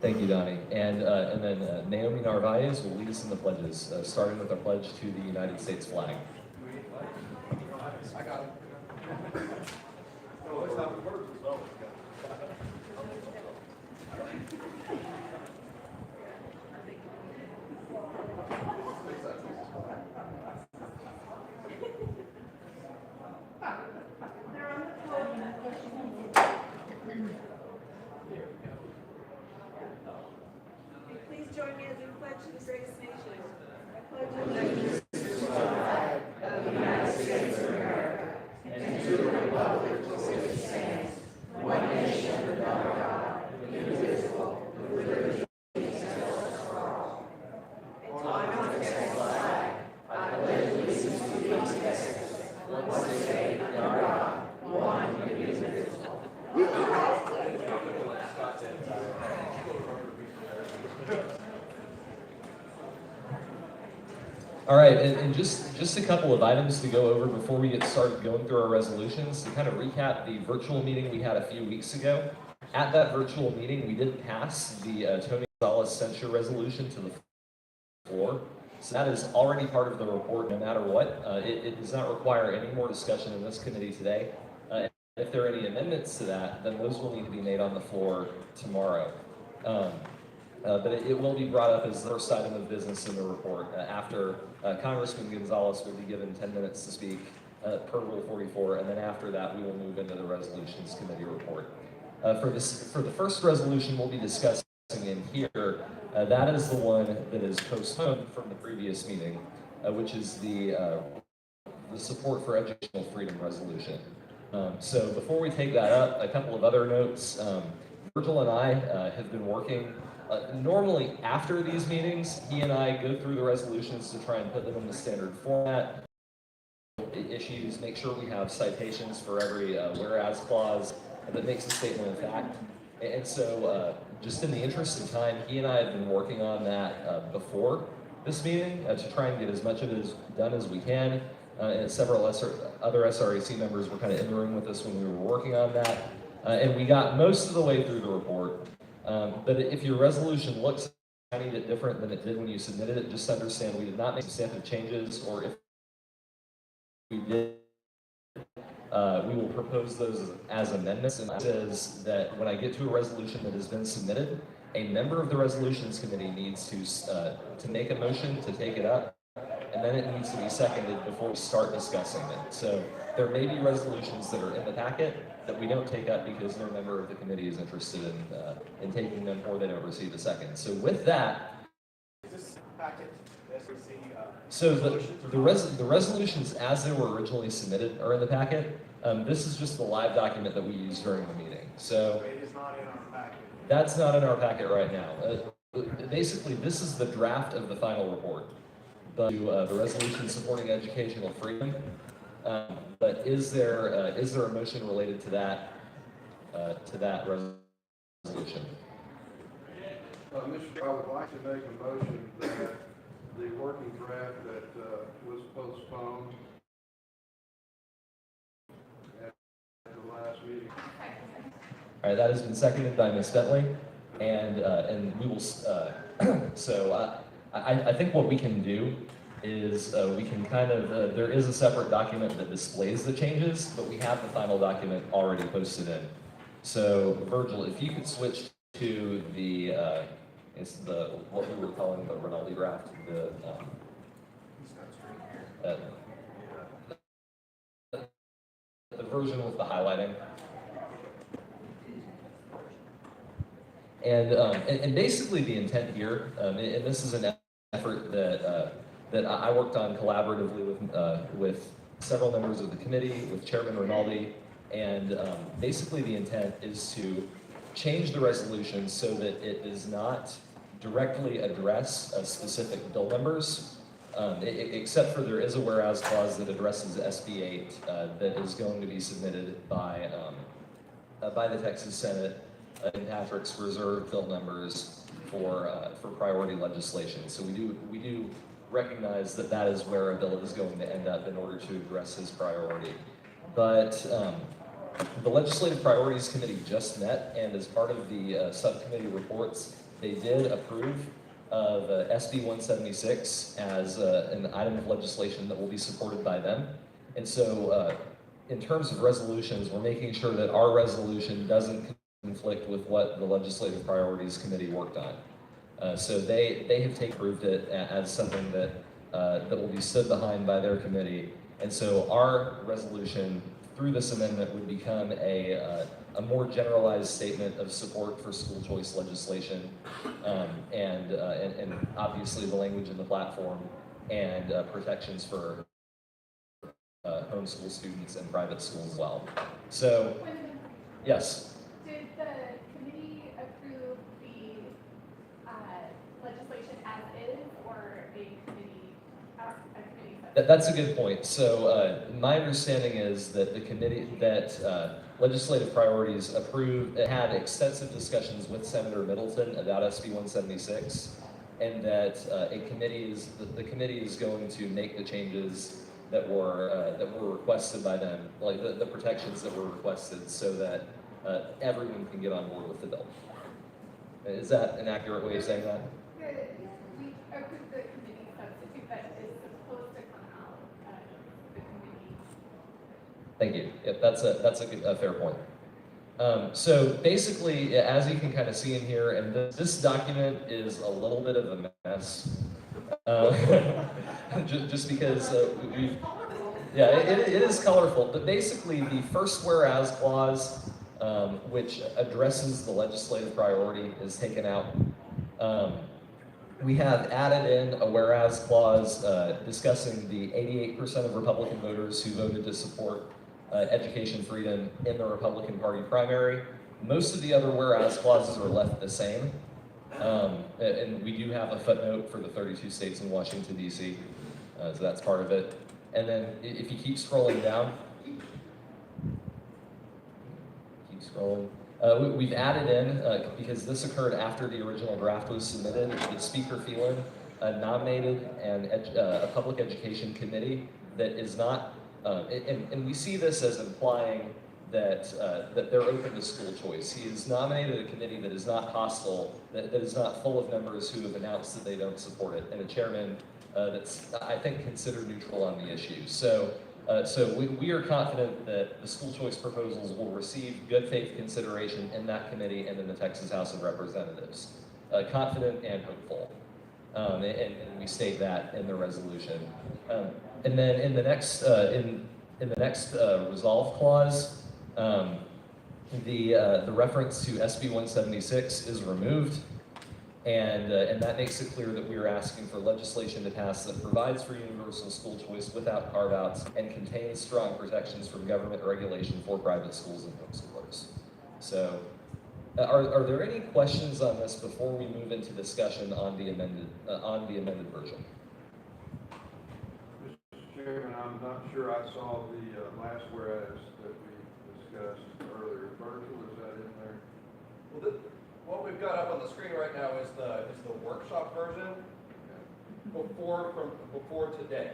Thank you, Donnie. And then Naomi Narvaez will lead us in the pledges, starting with our pledge to the United States flag. I got it. Oh, let's have the words as well. Please join me as we pledge to the greatest nation. I pledge allegiance to the flag of the United States of America and to the republic for which it stands, one nation under God, indivisible, with liberty and justice for all. On the Texas flag, I pledge allegiance to the United States, one state under God, one indivisible. All right, and just a couple of items to go over before we get started going through our resolutions. To kind of recap the virtual meeting we had a few weeks ago. At that virtual meeting, we did pass the Tony Gonzalez censure resolution to the floor. So that is already part of the report no matter what. It does not require any more discussion in this committee today. If there are any amendments to that, then those will need to be made on the floor tomorrow. But it will be brought up as the first item of business in the report after Congressman Gonzalez will be given 10 minutes to speak per Rule 44, and then after that we will move into the Resolutions Committee report. For the first resolution we'll be discussing in here, that is the one that is postponed from the previous meeting, which is the Support for Educational Freedom resolution. So before we take that up, a couple of other notes. Virgil and I have been working. Normally after these meetings, he and I go through the resolutions to try and put them in the standard format. Issues, make sure we have citations for every whereas clause that makes a statement of fact. And so just in the interest of time, he and I have been working on that before this meeting to try and get as much of it done as we can. And several other SRAC members were kind of in the room with us when we were working on that. And we got most of the way through the report. But if your resolution looks a tiny bit different than it did when you submitted it, just understand we did not make substantive changes, or if we did, we will propose those as amendments. And it says that when I get to a resolution that has been submitted, a member of the Resolutions Committee needs to make a motion to take it up, and then it needs to be seconded before we start discussing it. So there may be resolutions that are in the packet that we don't take up because no member of the committee is interested in taking them, or they don't receive a second. So with that, This packet, SRC, so the resolutions as they were originally submitted are in the packet. This is just the live document that we used during the meeting. So it is not in our packet. that's not in our packet right now. Basically, this is the draft of the final report. The resolution supporting educational freedom. But is there a motion related to that resolution? Mr. I would like to make a motion that the working draft that was postponed at the last meeting. All right, that has been seconded by Ms. Bentley, and we will. So I think what we can do is we can kind of, there is a separate document that displays the changes, but we have the final document already posted in. So Virgil, if you could switch to it's what we were calling the Rinaldi draft, the version with the highlighting. And basically the intent here, and this is an effort that I worked on collaboratively with several members of the committee, with Chairman Rinaldi, and basically the intent is to change the resolution so that it does not directly address specific bill numbers, except for there is a whereas clause that addresses SB 8 that is going to be submitted by the Texas Senate in Patrick's reserved bill numbers for priority legislation. So we do recognize that that is where a bill is going to end up in order to address his priority. But the Legislative Priorities Committee just met, and as part of the subcommittee reports, they did approve of SB 176 as an item of legislation that will be supported by them. And so in terms of resolutions, we're making sure that our resolution doesn't conflict with what the Legislative Priorities Committee worked on. So they have approved it as something that that will be stood behind by their committee. And so our resolution through this amendment would become a more generalized statement of support for school choice legislation, and obviously the language in the platform and protections for homeschool students and private schools as well. So, yes. Did the committee approve the legislation as is, or a committee That's a good point. So my understanding is that the committee, that Legislative Priorities approved, it had extensive discussions with Senator Middleton about SB 176, and that the committee is going to make the changes that were requested by them, like the protections that were requested, so that everyone can get on board with the bill. Is that an accurate way of saying that? We approved the committee substitute that is supposed to come out of the committee. Thank you. Yep, that's a fair point. So basically, as you can kind of see in here, and this document is a little bit of a mess, just because it is colorful. But basically, the first whereas clause, which addresses the legislative priority, is taken out. We have added in a whereas clause discussing the 88% of Republican voters who voted to support education freedom in the Republican Party primary. Most of the other whereas clauses are left the same. And we do have a footnote for the 32 states in Washington, D.C., so that's part of it. And then if you keep scrolling down, we've added in, because this occurred after the original draft was submitted, that Speaker Phelan nominated a public education committee that is not, and we see this as implying that they're open to school choice. He has nominated a committee that is not hostile, that is not full of members who have announced that they don't support it, and a chairman that's, I think, considered neutral on the issue. So we are confident that the school choice proposals will receive good faith consideration in that committee and in the Texas House of Representatives. Confident and hopeful, and we state that in the resolution. And then in the next resolve clause, the reference to SB 176 is removed. And that makes it clear that we are asking for legislation to pass that provides for universal school choice without carve-outs and contains strong protections from government regulation for private schools and homeschoolers. So, are there any questions on this before we move into discussion on the amended version? Mr. Chairman, I'm not sure I saw the last whereas that we discussed earlier. Virgil, is that in there? Well, what we've got up on the screen right now is the workshop version before today.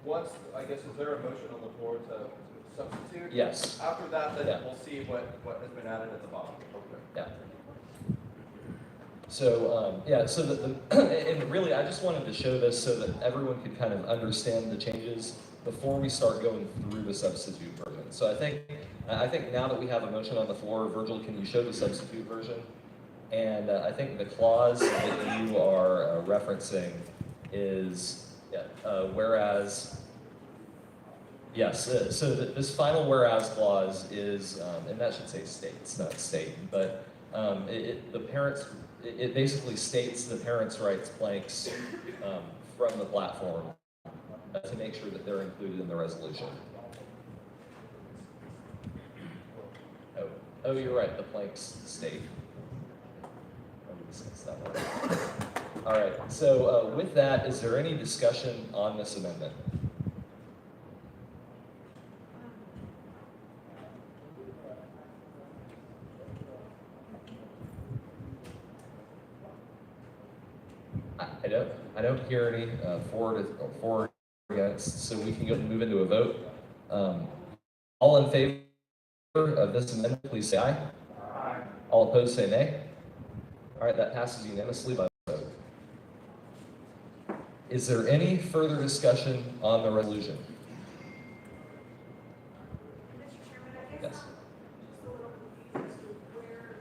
Once, I guess, is there a motion on the floor to substitute? Yes. After that, then Yeah. we'll see what has been added at the bottom. Okay. Yeah. So, so and really, I just wanted to show this so that everyone could kind of understand the changes before we start going through the substitute version. So I think now that we have a motion on the floor, Virgil, can you show the substitute version? And I think the clause that you are referencing is, whereas, yes, so this final whereas clause is, and that should say states, not state, but it basically states the parents' rights planks from the platform to make sure that they're included in the resolution. Oh, you're right, the planks state. That one. All right, so with that, is there any discussion on this amendment? I don't hear any for or against, so we can go and move into a vote. All in favor of this amendment, please say aye. Aye. All opposed, say nay. All right, that passes unanimously by vote. Is there any further discussion on the resolution? Mr. Chairman, I guess Yes. I'm just a little confused as to where,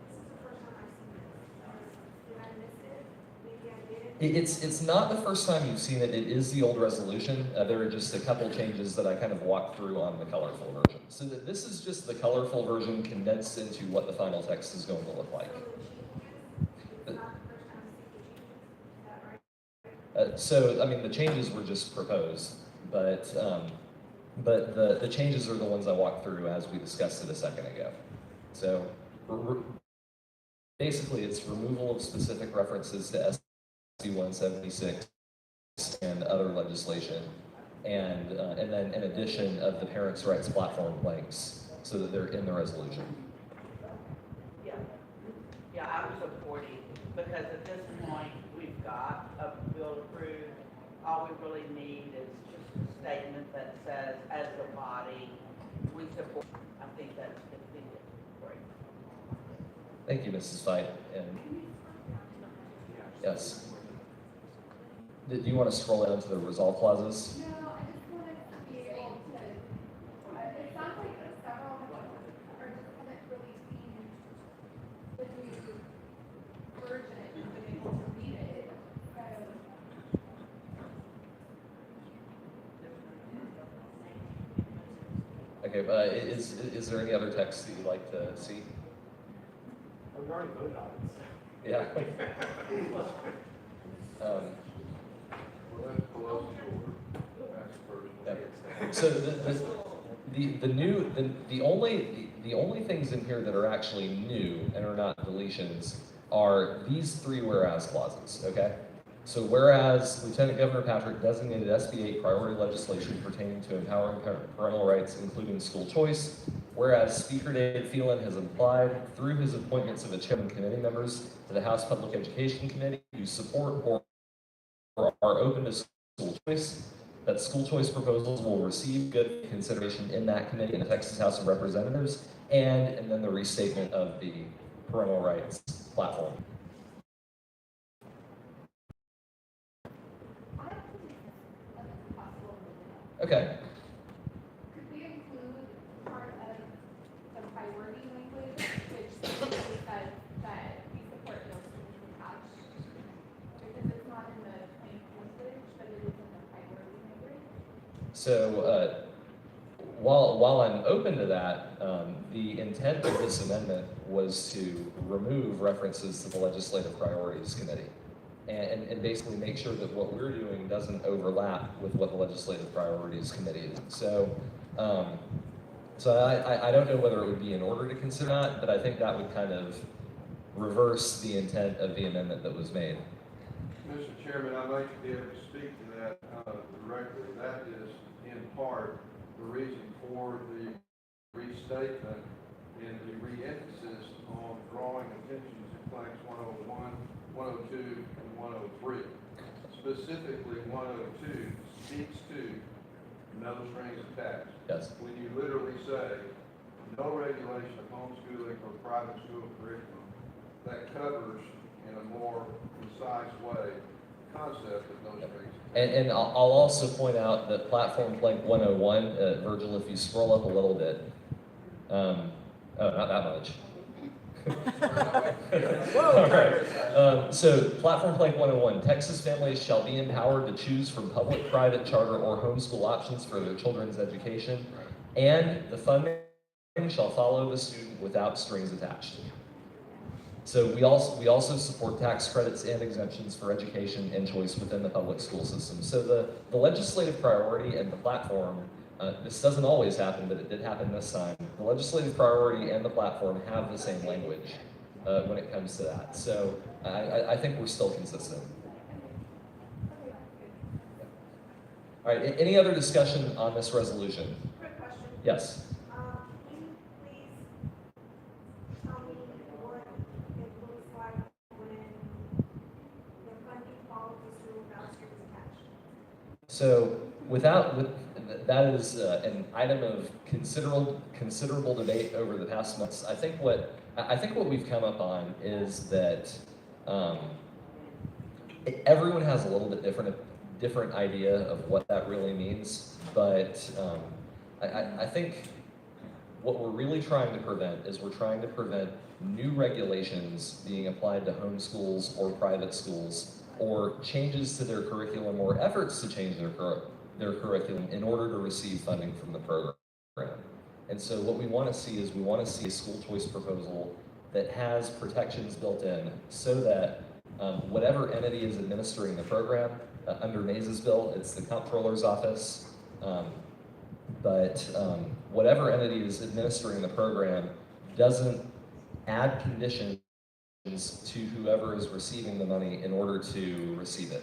this is the first time I've seen this. Did I miss it? Maybe I did. It's not the first time you've seen it. It is the old resolution. There are just a couple changes that I kind of walked through on the colorful version. So that this is just the colorful version condensed into what the final text is going to look like. So the changes, it's not the first time I've seen the changes, is that right? So, I mean, the changes were just proposed, but the changes are the ones I walked through as we discussed it a second ago. So, basically, it's removal of specific references to SB 176 and other legislation, and then an addition of the parents' rights platform blanks so that they're in the resolution. Yeah, yeah, I'm supporting, because at this point, we've got a bill approved. All we really need is just a statement that says, as a body, we support. I think that's great. Thank you, Mrs. Fight. And yes. Do you want to scroll down to the resolve clauses? No, I just wanted to be able to, it sounds like several of us are just haven't really seen the new version and been able to read it. So, Okay, is there any other text that you'd like to see? We already voted on it. Yeah. Well, that's below the order. That's the first one. Yeah. So the only things in here that are actually new and are not deletions are these three whereas clauses, okay? So whereas Lieutenant Governor Patrick designated SB 8 priority legislation pertaining to empowering parental rights, including school choice, whereas Speaker Dave Phelan has applied through his appointments of the chairman committee members to the House Public Education Committee who support or are open to school choice, that school choice proposals will receive good consideration in that committee in the Texas House of Representatives, and then the restatement of the parental rights platform. I don't think it's possible. Okay. Could we include part of the priority language, which basically says that we support no strings attached? Because it's not in the plain language, but it is in the priority language. So while I'm open to that, the intent of this amendment was to remove references to the Legislative Priorities Committee and basically make sure that what we're doing doesn't overlap with what the Legislative Priorities Committee is. So I don't know whether it would be in order to consider that, but I think that would kind of reverse the intent of the amendment that was made. Mr. Chairman, I'd like to be able to speak to that directly. That is, in part, the reason for the restatement and the re-emphasis on drawing attention to blanks 101, 102, and 103. Specifically, 102 speaks to no strings attached. Yes. When you literally say, no regulation of homeschooling or private school curriculum, that covers in a more concise way the concept of no strings. And I'll also point out that Platform Plank 101, Virgil, if you scroll up a little bit, oh, not that much. All right. So Platform Plank 101, Texas families shall be empowered to choose from public, private, charter, or homeschool options for their children's education, and the funding shall follow the student without strings attached. So we also support tax credits and exemptions for education and choice within the public school system. So the legislative priority and the platform, this doesn't always happen, but it did happen this time. The legislative priority and the platform have the same language when it comes to that. So I think we're still consistent. All right, any other discussion on this resolution? Quick question. Yes. Can you please tell me what it looks like when the funding follows the school without strings attached? So that is an item of considerable debate over the past months. I think what we've come up on is that everyone has a little bit different idea of what that really means, but I think what we're really trying to prevent is we're trying to prevent new regulations being applied to homeschools or private schools, or changes to their curriculum or efforts to change their curriculum in order to receive funding from the program. And so what we want to see is we want to see a school choice proposal that has protections built in so that whatever entity is administering the program, under Maze's bill, it's the comptroller's office, but whatever entity is administering the program doesn't add conditions to whoever is receiving the money in order to receive it.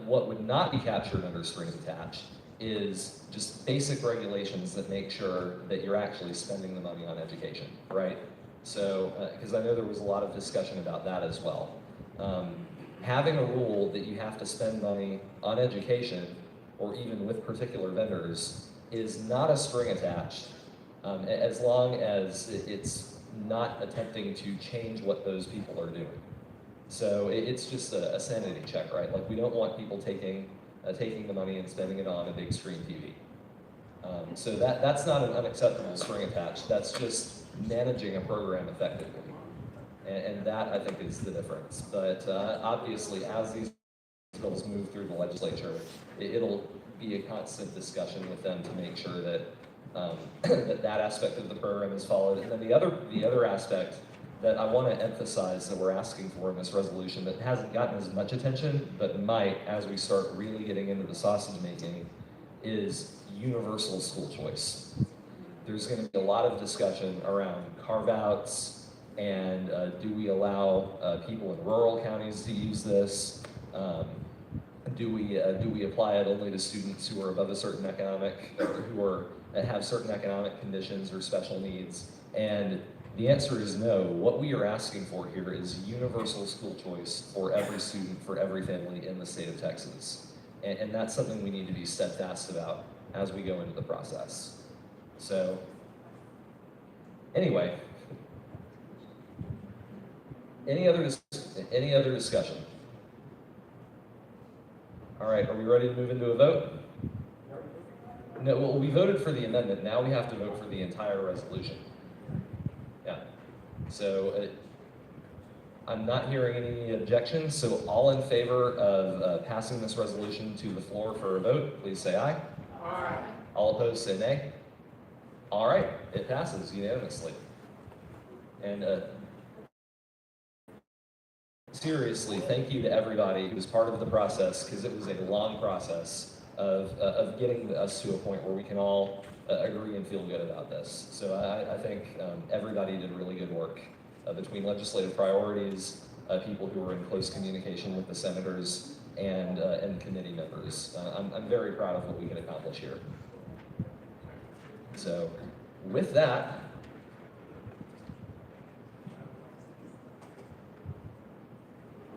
What would not be captured under strings attached is just basic regulations that make sure that you're actually spending the money on education, right? So, because I know there was a lot of discussion about that as well. Having a rule that you have to spend money on education, or even with particular vendors, is not a string attached, as long as it's not attempting to change what those people are doing. So it's just a sanity check, right? Like, we don't want people taking the money and spending it on a big screen TV. So that's not an unacceptable string attached. That's just managing a program effectively. And that, I think, is the difference. But obviously, as these bills move through the legislature, it'll be a constant discussion with them to make sure that that aspect of the program is followed. And then the other aspect that I want to emphasize that we're asking for in this resolution that hasn't gotten as much attention, but might as we start really getting into the sausage making, is universal school choice. There's going to be a lot of discussion around carve-outs, and do we allow people in rural counties to use this? Do we apply it only to students who are above a certain economic, or who have certain economic conditions or special needs? And the answer is no. What we are asking for here is universal school choice for every student, for every family in the state of Texas. And that's something we need to be steadfast about as we go into the process. So, anyway, any other discussion? All right, are we ready to move into a vote? No, well, we voted for the amendment. Now we have to vote for the entire resolution. Yeah. So I'm not hearing any objections. So all in favor of passing this resolution to the floor for a vote, please say aye. Aye. All opposed, say nay. All right, it passes unanimously. And seriously, thank you to everybody who was part of the process, because it was a long process of getting us to a point where we can all agree and feel good about this. So I think everybody did really good work between legislative priorities, people who were in close communication with the senators, and committee members. I'm very proud of what we can accomplish here. So with that,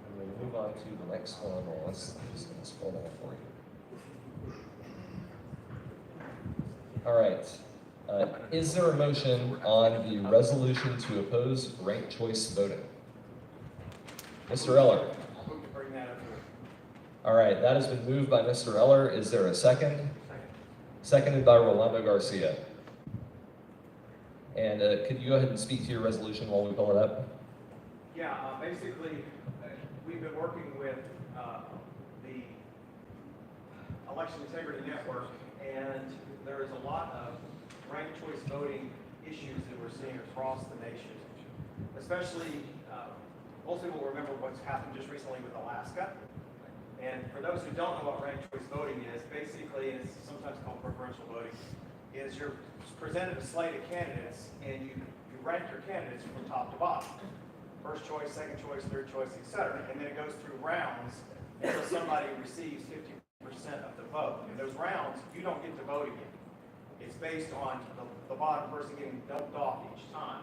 I'm going to move on to the next one. Let's just scroll down for you. All right. Is there a motion on the resolution to oppose ranked choice voting? Mr. Eller. Move to bring that up here. All right, that has been moved by Mr. Eller. Is there a second? Seconded by Rolando Garcia. And could you go ahead and speak to your resolution while we pull it up? Yeah, basically, we've been working with the Election Integrity Network, and there is a lot of ranked choice voting issues that we're seeing across the nation. Especially, most people will remember what's happened just recently with Alaska. And for those who don't know what ranked choice voting is, basically, and it's sometimes called preferential voting, is you're presented a slate of candidates, and you rank your candidates from top to bottom. First choice, second choice, third choice, etc. And then it goes through rounds until somebody receives 50% of the vote. In those rounds, you don't get to vote again. It's based on the bottom person getting dumped off each time.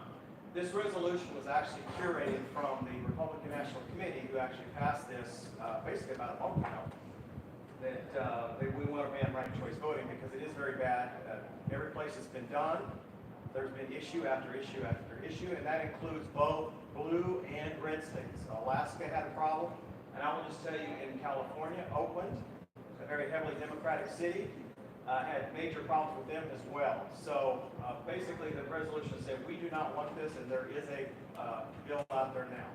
This resolution was actually curated from the Republican National Committee, who actually passed this basically about a month ago. that we want to ban ranked choice voting because it is very bad. Every place it's been done, there's been issue after issue after issue, and that includes both blue and red states. Alaska had a problem, and I will just tell you, in California, Oakland, a very heavily Democratic city, had major problems with them as well. So basically, the resolution said we do not want this, and there is a bill out there now.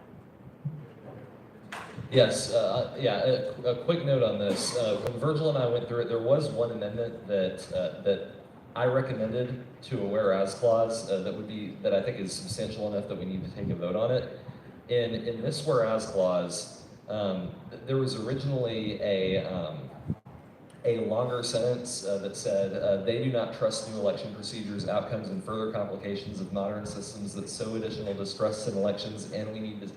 Yes, a quick note on this. When Virgil and I went through it, there was one amendment that I recommended to a whereas clause that I think is substantial enough that we need to take a vote on it. In this whereas clause, there was originally a longer sentence that said, they do not trust new election procedures, outcomes, and further complications of modern systems that sow additional distrust in elections, and we need to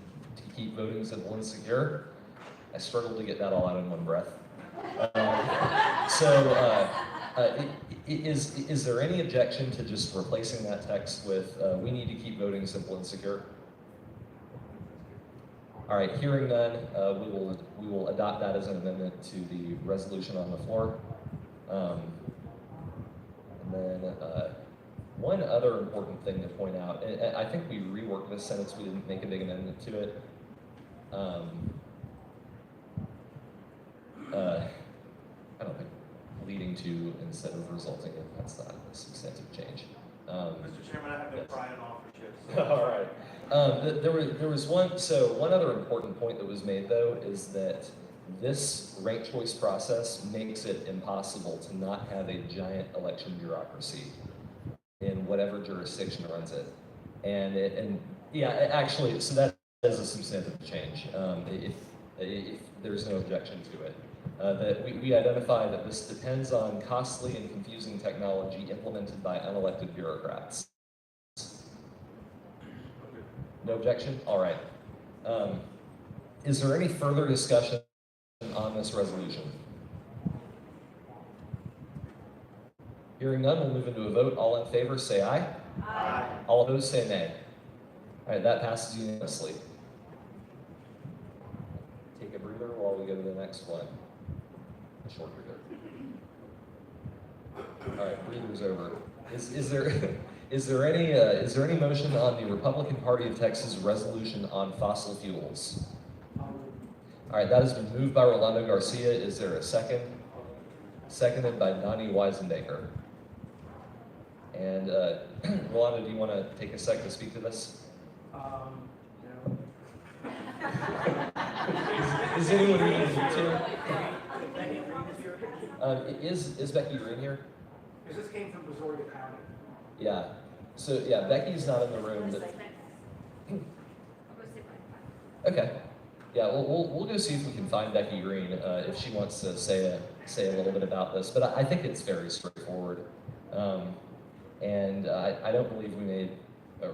keep voting simple and secure. I struggled to get that all out in one breath. Is there any objection to just replacing that text with, we need to keep voting simple and secure? All right, hearing none, we will adopt that as an amendment to the resolution on the floor. And then one other important thing to point out, and I think we reworked this sentence, we didn't make a big amendment to it. I don't think leading to instead of resulting in, that's not a substantive change. Mr. Chairman, I have no yes. pride in authorship. So All right. There was one other important point that was made though, is that this ranked choice process makes it impossible to not have a giant election bureaucracy in whatever jurisdiction runs it. Actually, so that is a substantive change, if there's no objection to it. That we identify that this depends on costly and confusing technology implemented by unelected bureaucrats. No objection? All right. Is there any further discussion on this resolution? Hearing none, we'll move into a vote. All in favor, say aye. Aye. All opposed, say nay. All right, that passes unanimously. Take a breather while we go to the next one. A short breather. All right, breather's over. Is there any motion on the Republican Party of Texas resolution on fossil fuels? All right, that has been moved by Rolando Garcia. Is there a second? Seconded by Donnie Weisenbaker. And Rolando, do you want to take a second to speak to this? No. Is anyone reading the here? Becky Green here? Is Becky Green here? Because this came from Brazoria County. Yeah. So yeah, Becky's not in the room. Okay. Yeah, we'll go see if we can find Becky Green if she wants to say a little bit about this. But I think it's very straightforward, and I don't believe we made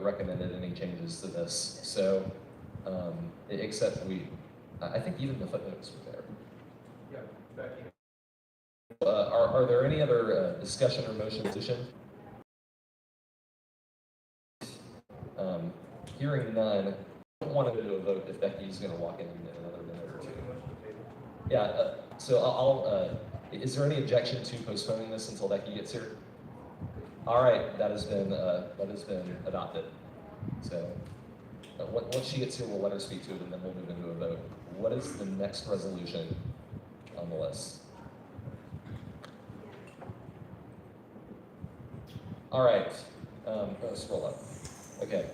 recommended any changes to this. So except I think even the footnotes were there. Yeah, Becky. Are there any other discussion or motion position? Hearing none, I don't want to go to a vote if Becky's going to walk in another minute or two. Yeah, so is there any objection to postponing this until Becky gets here? All right, that has been adopted. So once she gets here, we'll let her speak to it and then we'll move into a vote. What is the next resolution on the list? All right, scroll up. Okay,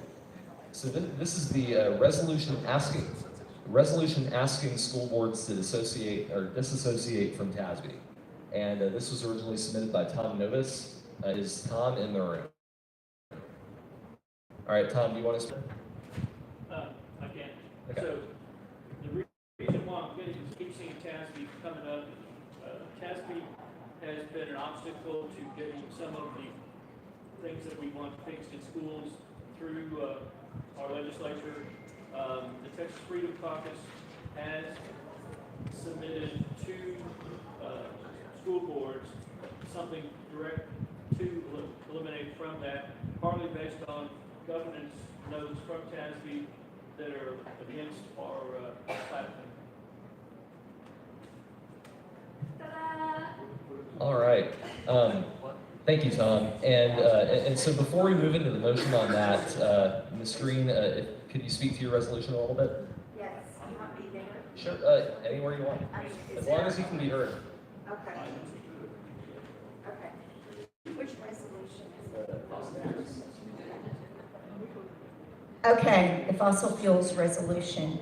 so this is the resolution asking school boards to disassociate from TASB. And this was originally submitted by Tom Novus. Is Tom in the room? All right, Tom, do you want to speak? I can. Okay. So the reason why I'm getting is keep seeing TASB coming up. TASB has been an obstacle to getting some of the things that we want fixed in schools through our legislature. The Texas Freedom Caucus has submitted to school boards something direct to eliminate from that, partly based on governance notes from TASB that are against our platform. So All right. Thank you, Tom. And so before we move into the motion on that, Ms. Green, could you speak to your resolution a little bit? Yes, you want me there? Sure, anywhere you want, Is as long there- as you can be heard. Okay. Okay. Which resolution is it? Okay, the fossil fuels resolution.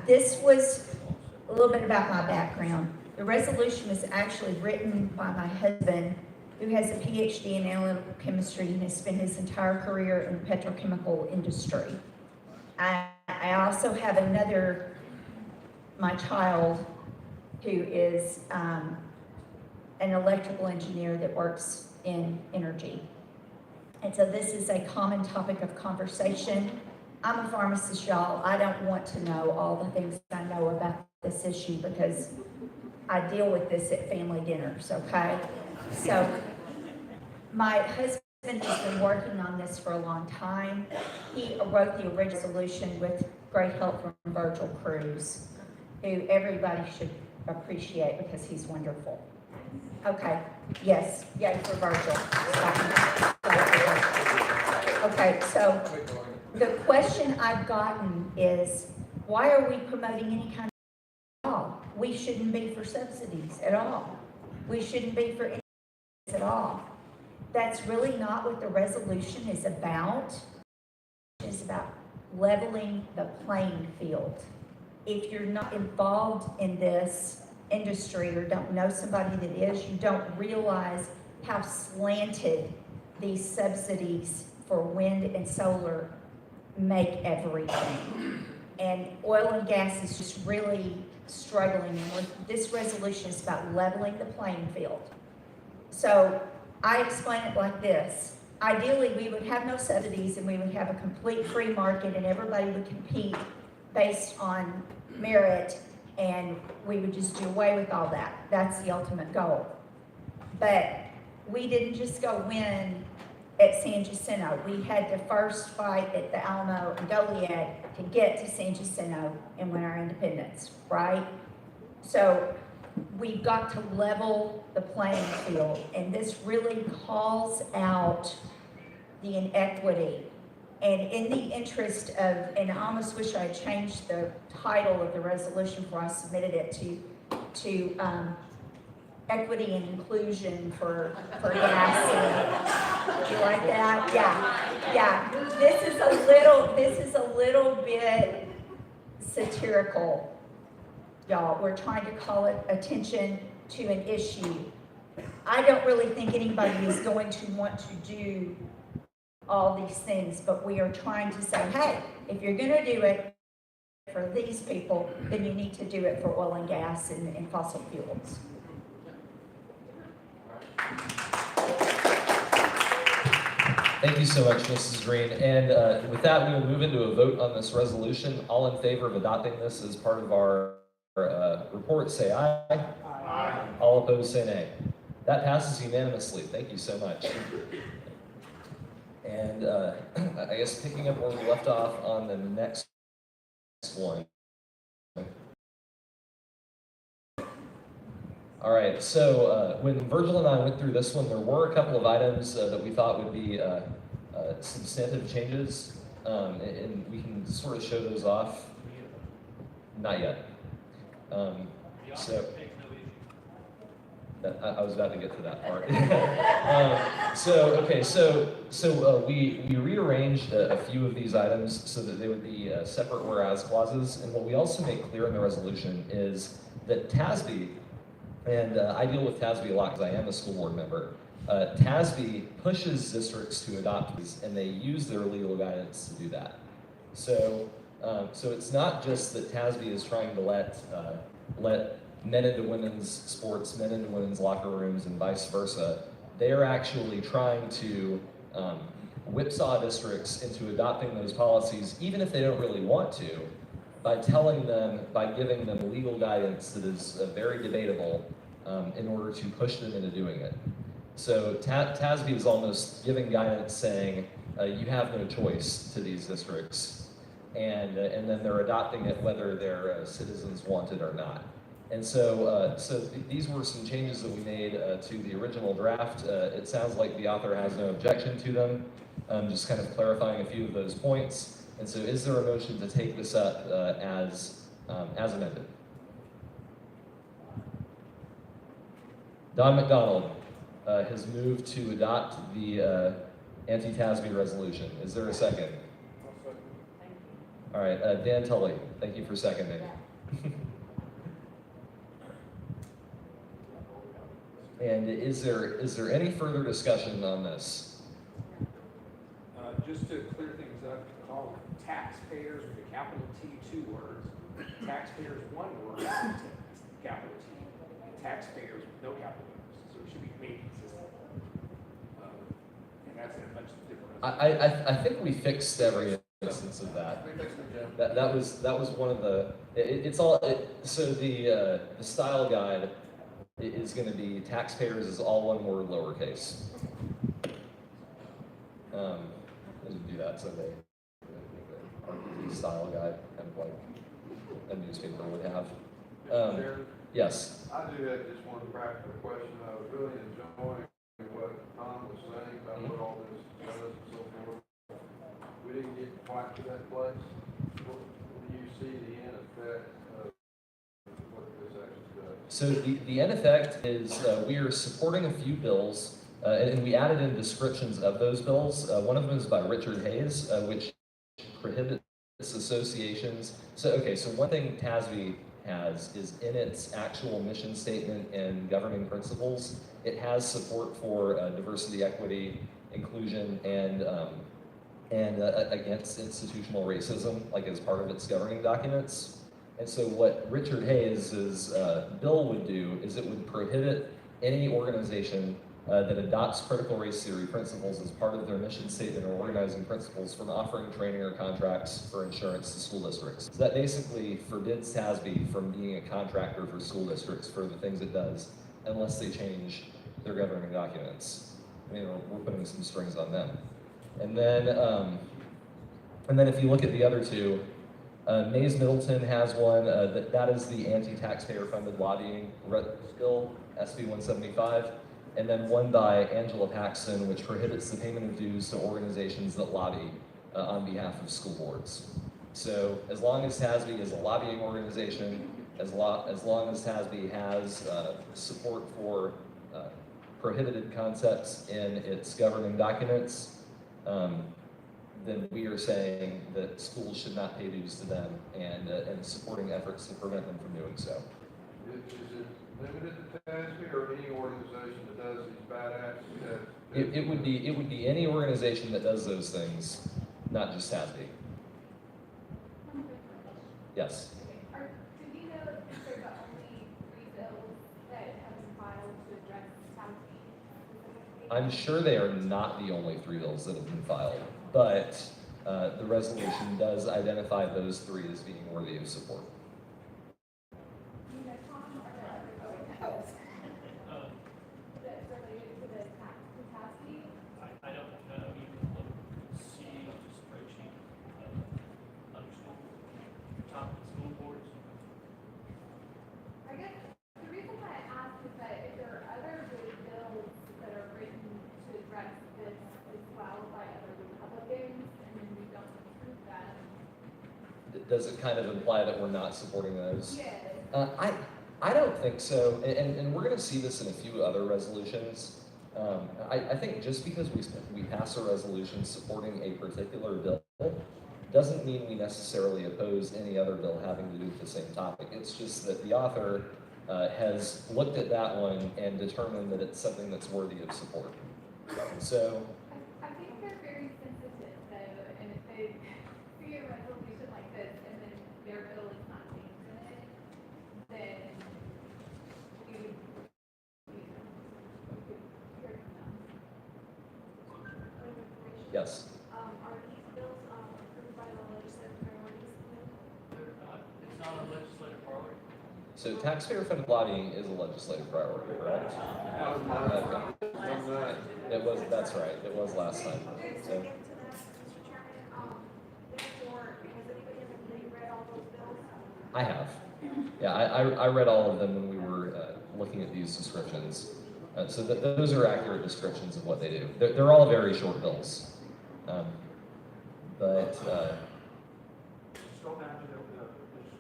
This was a little bit about my background. The resolution was actually written by my husband, who has a PhD in analytical chemistry and has spent his entire career in the petrochemical industry. I also have my child, who is an electrical engineer that works in energy. And so this is a common topic of conversation. I'm a pharmacist, y'all. I don't want to know all the things I know about this issue because I deal with this at family dinners, okay? So my husband has been working on this for a long time. He wrote the original solution with great help from Virgil Cruz, who everybody should appreciate because he's wonderful. Okay, yes, yay for Virgil. Okay, so the question I've gotten is, why are we promoting any kind of law? We shouldn't be for subsidies at all. We shouldn't be for any at all. That's really not what the resolution is about. It's about leveling the playing field. If you're not involved in this industry or don't know somebody that is, you don't realize how slanted these subsidies for wind and solar make everything. And oil and gas is just really struggling. And this resolution is about leveling the playing field. So I explain it like this. Ideally, we would have no subsidies and we would have a complete free market and everybody would compete based on merit and we would just do away with all that. That's the ultimate goal. But we didn't just go win at San Jacinto. We had to first fight at the Alamo and Goliad to get to San Jacinto and win our independence, right? So we've got to level the playing field, and this really calls out the inequity. And in the interest of, and I almost wish I had changed the title of the resolution before I submitted it to equity and inclusion for gas. Do you like that? Yeah. This is a little bit satirical, y'all. We're trying to call it attention to an issue. I don't really think anybody is going to want to do all these things, but we are trying to say, hey, if you're going to do it for these people, then you need to do it for oil and gas and fossil fuels. Thank you so much, Mrs. Green. And with that, we will move into a vote on this resolution. All in favor of adopting this as part of our report, say aye. Aye. All opposed, say nay. That passes unanimously. Thank you so much. And I guess picking up where we left off on the next one. All right, so when Virgil and I went through this one, there were a couple of items that we thought would be substantive changes, and we can sort of show those off. Not yet. So I was about to get to that part. We rearranged a few of these items so that they would be separate whereas clauses, and what we also make clear in the resolution is that TASB, and I deal with TASB a lot because I am a school board member. TASB pushes districts to adopt these, and they use their legal guidance to do that. So it's not just that TASB is trying to let men into women's sports, men into women's locker rooms, and vice versa. They are actually trying to whipsaw districts into adopting those policies, even if they don't really want to, by giving them legal guidance that is very debatable in order to push them into doing it. So TASB is almost giving guidance saying, you have no choice to these districts, and then they're adopting it whether their citizens want it or not. And so, these were some changes that we made to the original draft. It sounds like the author has no objection to them. Just kind of clarifying a few of those points. And so, is there a motion to take this up as amended? Don McDonald has moved to adopt the anti-TASB resolution. Is there a second? All right, Dan Tully, thank you for seconding. And is there any further discussion on this? Just to clear things up, call taxpayers with a capital T, 2 words, taxpayers, 1 word, capital T, taxpayers with no capital letters, so it should be made consistent. And that's in a bunch of different. I think we fixed every instance of that. We fixed it, Jim. That was one of the, so the style guide is gonna be taxpayers is all one word lowercase. I didn't do that, so they the style guide, kind of like a newspaper would have. Mr. Chairman, Yes, I do have just one practical question. I was really enjoying what Tom was saying about what all this does and so forth. We didn't get quite to that place. What do you see the end effect of what this actually does? so the end effect is we are supporting a few bills, and we added in descriptions of those bills. One of them is by Richard Hayes, which prohibits associations. So one thing TASB has is in its actual mission statement and governing principles, it has support for diversity, equity, inclusion, and against institutional racism, like as part of its governing documents. And so what Richard Hayes' bill would do is it would prohibit any organization that adopts critical race theory principles as part of their mission statement or organizing principles from offering training or contracts for insurance to school districts. So that basically forbids TASB from being a contractor for school districts for the things it does, unless they change their governing documents. I mean, we're putting some strings on them. And then if you look at the other two, Mays Middleton has one, that is the anti-taxpayer funded lobbying bill, SB 175. And then one by Angela Paxson, which prohibits the payment of dues to organizations that lobby on behalf of school boards. So as long as TASB is a lobbying organization, as long as TASB has support for prohibited concepts in its governing documents, then we are saying that schools should not pay dues to them and supporting efforts to prevent them from doing so. Is it limited to TASB or any organization that does these bad acts? It would be any organization that does those things, not just TASB. Yes. Do we know if these are the only 3 bills that have been filed to address TASB? I'm sure they are not the only 3 bills that have been filed, but the resolution does identify those 3 as being worthy of support. You know, Tom, are there other bills that's related to the TASB? I don't know, you can look, see the spreadsheet of other school, top of the school boards. I guess the reason why I ask is that if there are other good bills that are written to address this as well by other Republicans, and then we don't approve them. Does it kind of imply that we're not supporting those? Yes. I don't think so, and we're going to see this in a few other resolutions. I think just because we pass a resolution supporting a particular bill doesn't mean we necessarily oppose any other bill having to do with the same topic. It's just that the author has looked at that one and determined that it's something that's worthy of support. So, I think they're very sensitive though, and if they see a resolution like this and then their bill is not changing it, then we would, hear from them. yes. Are these bills approved by the legislative priorities committee? They're not, it's not a legislative priority. So taxpayer-funded lobbying is a legislative priority, correct? It was, that's right, it was last time. To So, get to that, Mr. Chairman, therefore, has anybody in the committee read all those bills? I have. Yeah, I read all of them when we were looking at these descriptions. So those are accurate descriptions of what they do. They're all very short bills. But Scroll down to the description.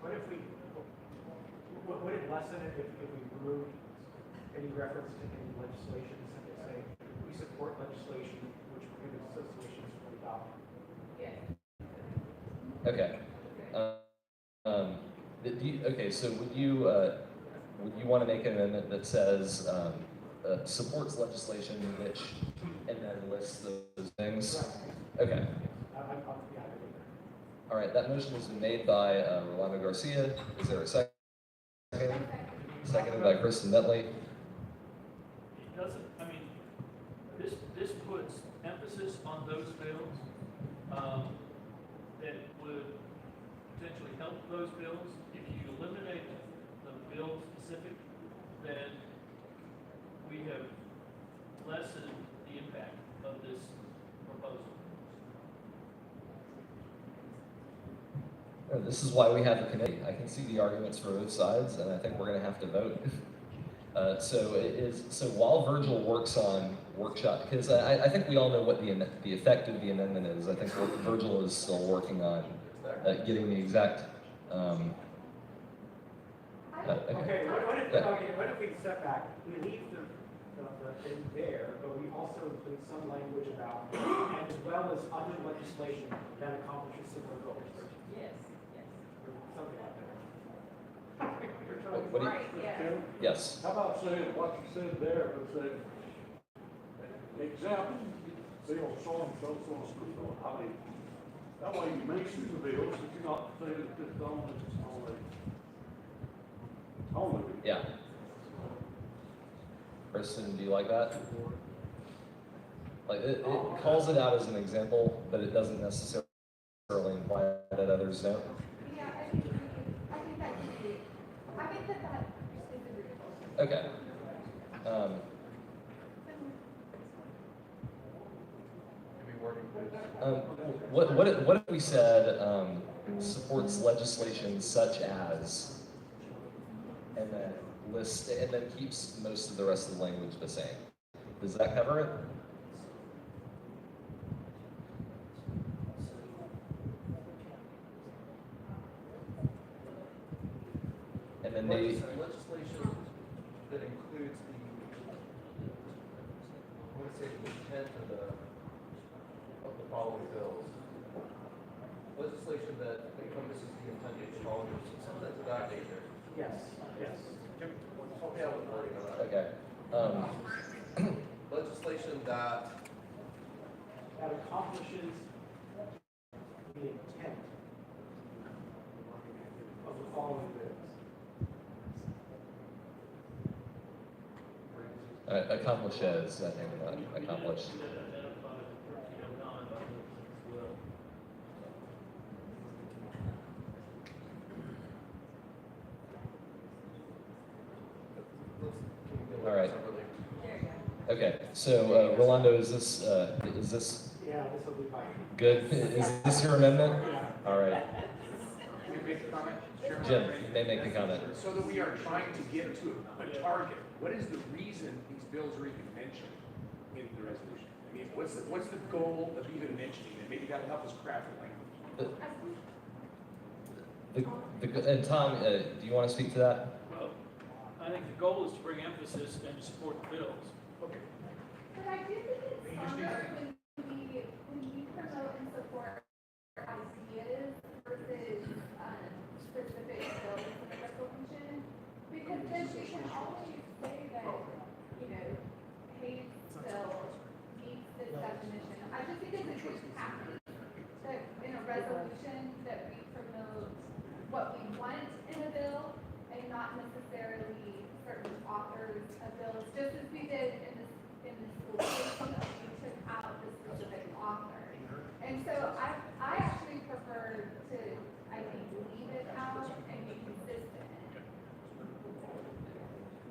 What if we, would it lessen it if we removed any reference to any legislation, simply say, we support legislation which prohibits associations from adopting? Yes. okay. Okay, so would you want to make an amendment that says supports legislation which, and then lists those things? Okay. All right, that motion has been made by Rolando Garcia. Is there a second? Seconded by Kristen Bentley. It doesn't, I mean, this puts emphasis on those bills, that would potentially help those bills. If you eliminate the bill specific, then we have lessened the impact of this proposal. This is why we have a committee. I can see the arguments for both sides, and I think we're going to have to vote. So while Virgil works on workshop, because I think we all know what the effect of the amendment is. I think Virgil is still working on getting the exact. Okay, what if we step back? We leave the thing there, but we also include some language about, as well as other legislation that accomplishes similar goals. Yes. Something like that. What do you, Right, yeah. yes. How about saying what you said there, but say, example, bill so-and-so, so-and-so, I mean, that way you mention the bills, but you're not saying that this only. Yeah. Kristen, do you like that? Like it calls it out as an example, but it doesn't necessarily imply that others don't. Yeah, I think that could be, I think that is agreeable. Okay. What if we said supports legislation such as, and then lists, and then keeps most of the rest of the language the same? Does that cover it? And then maybe. Legislation that includes I want to say the intent of the following bills. Legislation that encompasses the intent of the following bills, something to that nature. Yes. Help me out with wording of that. Okay. Legislation that Accomplishes the intent of the following bills. Accomplishes, I think, accomplished. All right. Okay, so Rolando, is this Yeah, this will be fine. good? Is this your amendment? Yeah. All right, Can we make a comment? Chairman? Jim, you may make the comment. So that we are trying to get to a target, what is the reason these bills are even mentioned in the resolution? I mean, what's the goal of even mentioning it? Maybe that'll help us craft the language. And Tom, do you want to speak to that? Well, I think the goal is to bring emphasis and to support the bills. Okay. But I do think it's stronger when we promote and support ideas versus specific bills in the resolution. Because then we can always say that, Hayes bill meets this definition. I just think it's a good package that in a resolution that we promote what we want in a bill and not necessarily certain authors of bills, just as we did in the school system, we took out the specific author. And so I actually prefer to, I think, leave it out and be consistent.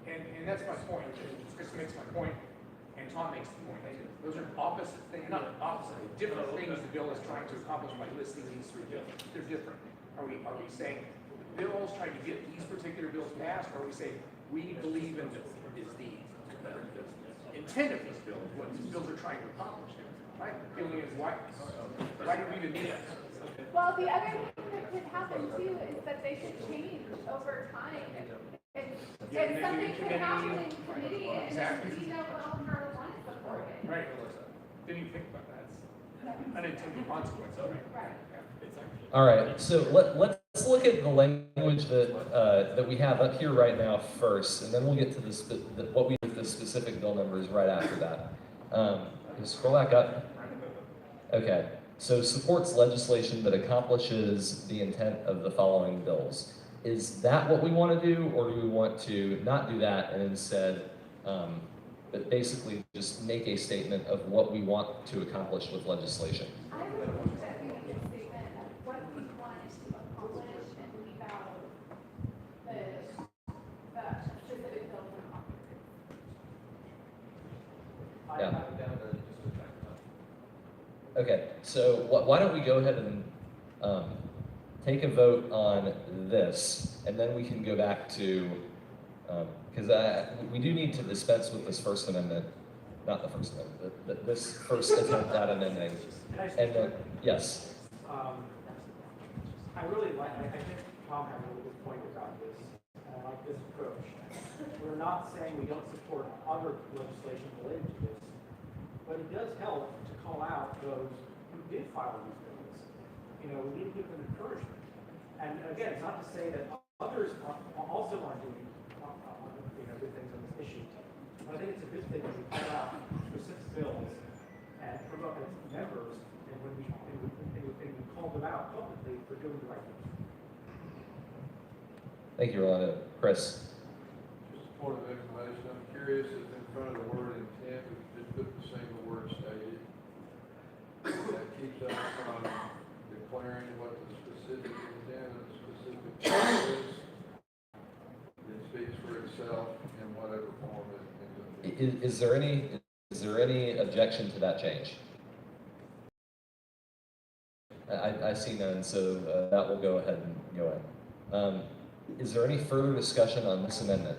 And that's my point, Kristen makes my point, and to Tom makes the point. Those are opposite things, not opposite, different things the bill is trying to accomplish by listing these three bills. They're different. Are we saying the bill is trying to get these particular bills passed, or are we saying we believe in is the intent of these bills, what these bills are trying to accomplish? My feeling is why do we even need it? Well, the other thing that could happen too is that they could change over time. And something could happen in committee and Exactly. we don't all want to support it. Right, Melissa. Didn't even think about that. It's unintended consequence of it. Right. All right, so let's look at the language that we have up here right now first, and then we'll get to what we do with the specific bill numbers right after that. Scroll back up. Okay, so supports legislation that accomplishes the intent of the following bills. Is that what we want to do, or do we want to not do that and instead but basically just make a statement of what we want to accomplish with legislation? I would think that we need a statement of what we want to accomplish and leave out the specific bills and officers. Yeah. Okay, so why don't we go ahead and take a vote on this, and then we can go back to, because we do need to dispense with this First Amendment, not the First Amendment, this first attempt at amending. And then, yes. I really like, I think Tom had a really good point about this, and I like this approach. We're not saying we don't support other legislation related to this, but it does help to call out those who did file these bills. You know, we need to give them encouragement. And again, it's not to say that others also aren't doing good things on this issue. But I think it's a good thing that we call out specific bills and promote its members, and when we call them out publicly for doing the right thing. Thank you, Rolando. Chris? Just a point of information, I'm curious if in front of the word intent, we could just put the single word stated. That keeps us from declaring what the specific intent of the specific bill is. It speaks for itself in whatever form it ends up. Is there any objection to that change? I see none, so that will go ahead and go in. Is there any further discussion on this amendment?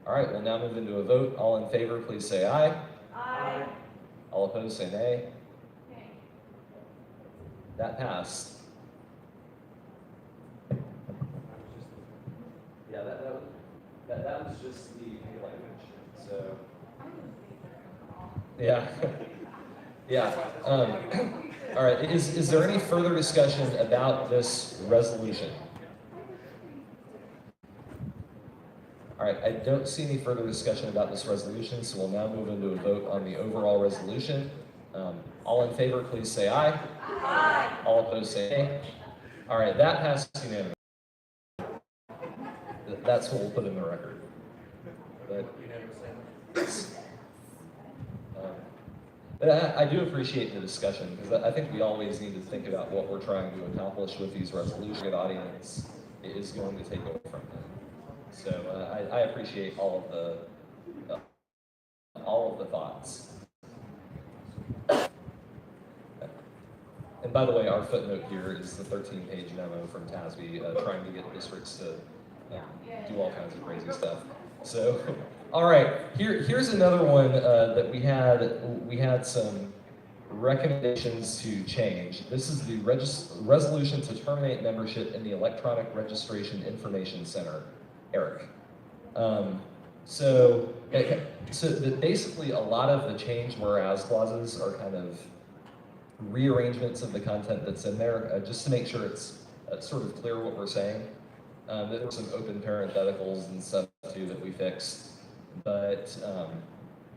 All right, we'll now move into a vote. All in favor, please say aye. Aye. All opposed, say nay. Okay. That passed. Yeah, that was just the language. So, yeah, yeah. All right. Is there any further discussion about this resolution? All right. I don't see any further discussion about this resolution, so we'll now move into a vote on the overall resolution. All in favor, please say aye. Aye. All opposed, say nay. All right. That passed unanimously. That's what we'll put in the record. But I do appreciate the discussion, because I think we always need to think about what we're trying to accomplish with these resolutions. The audience is going to take away from them. So I appreciate all of the thoughts. And by the way, our footnote here is the 13-page memo from TASB trying to get districts to do all kinds of crazy stuff. So, all right, here's another one that we had some recommendations to change. This is the resolution to terminate membership in the Electronic Registration Information Center, ERIC. So basically a lot of the change whereas clauses are kind of rearrangements of the content that's in there, just to make sure it's sort of clear what we're saying. There were some open parentheticals and stuff too that we fixed, but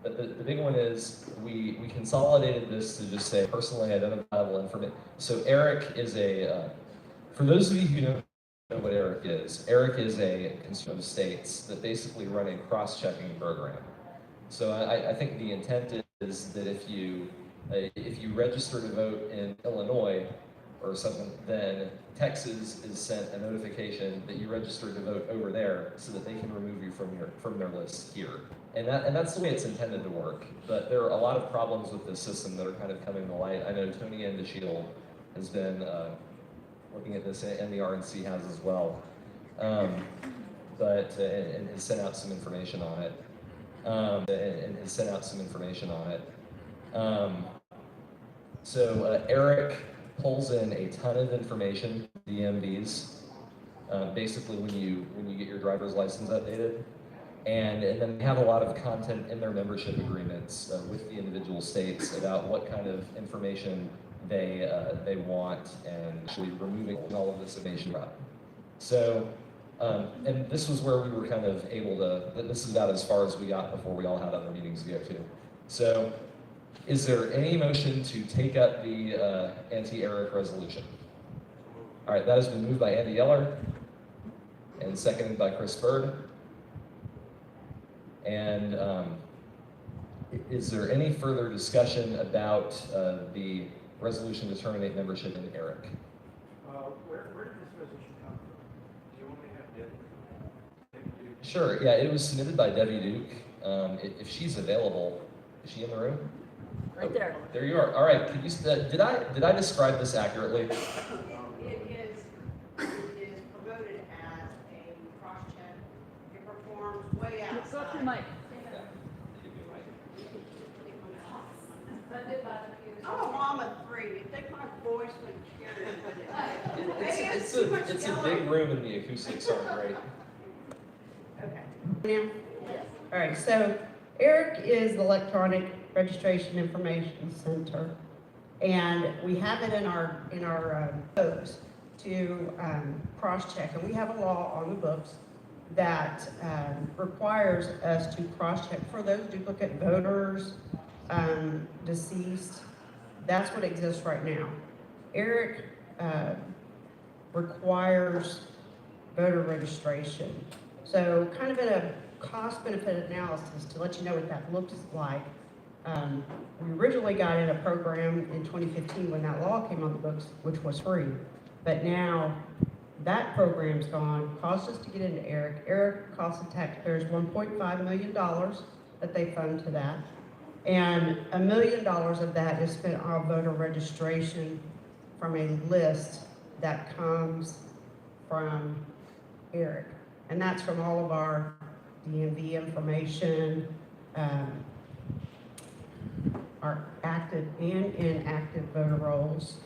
the big one is we consolidated this to just say personally identifiable information. So ERIC is for those of you who don't know what ERIC is a consortium of states that basically run a cross-checking program. So I think the intent is that if you register to vote in Illinois, or something, then Texas is sent a notification that you registered to vote over there so that they can remove you from their list here. And that's the way it's intended to work. But there are a lot of problems with this system that are kind of coming to light. I know Tony Endeshiel has been looking at this, and the RNC has as well. And has sent out some information on it. So Eric pulls in a ton of information, DMVs, basically when you get your driver's license updated. And then they have a lot of content in their membership agreements with the individual states about what kind of information they want, and actually removing all of this information about. So, and this was where we were kind of able to, this is about as far as we got before we all had other meetings to go to. So, is there any motion to take up the anti-ERIC resolution? All right, that has been moved by Andy Yeller and seconded by Chris Bird. And is there any further discussion about the resolution to terminate membership in ERIC? Where did this resolution come from? Do you want me to have Debbie? Sure, yeah, it was submitted by Debbie Duke. If she's available, is she in the room? Right there. There you are. All right, could you, did I describe this accurately? It is promoted as a cross-check. It performs way outside. Go up to the mic. I'm a mama of three. You think my voice would carry it? It's a big room and the acoustics aren't great. Okay. Now, all right, so ERIC is the Electronic Registration Information Center, and we have it in our codes to cross-check, and we have a law on the books that requires us to cross-check for those duplicate voters, deceased. That's what exists right now. ERIC requires voter registration. So kind of in a cost-benefit analysis to let you know what that looks like. We originally got in a program in 2015 when that law came on the books, which was free. But now that program's gone, cost us to get into ERIC. ERIC costs the taxpayers $1.5 million that they fund to that. And $1 million of that is spent on voter registration from a list that comes from ERIC. And that's from all of our DMV information, our active and inactive voter rolls.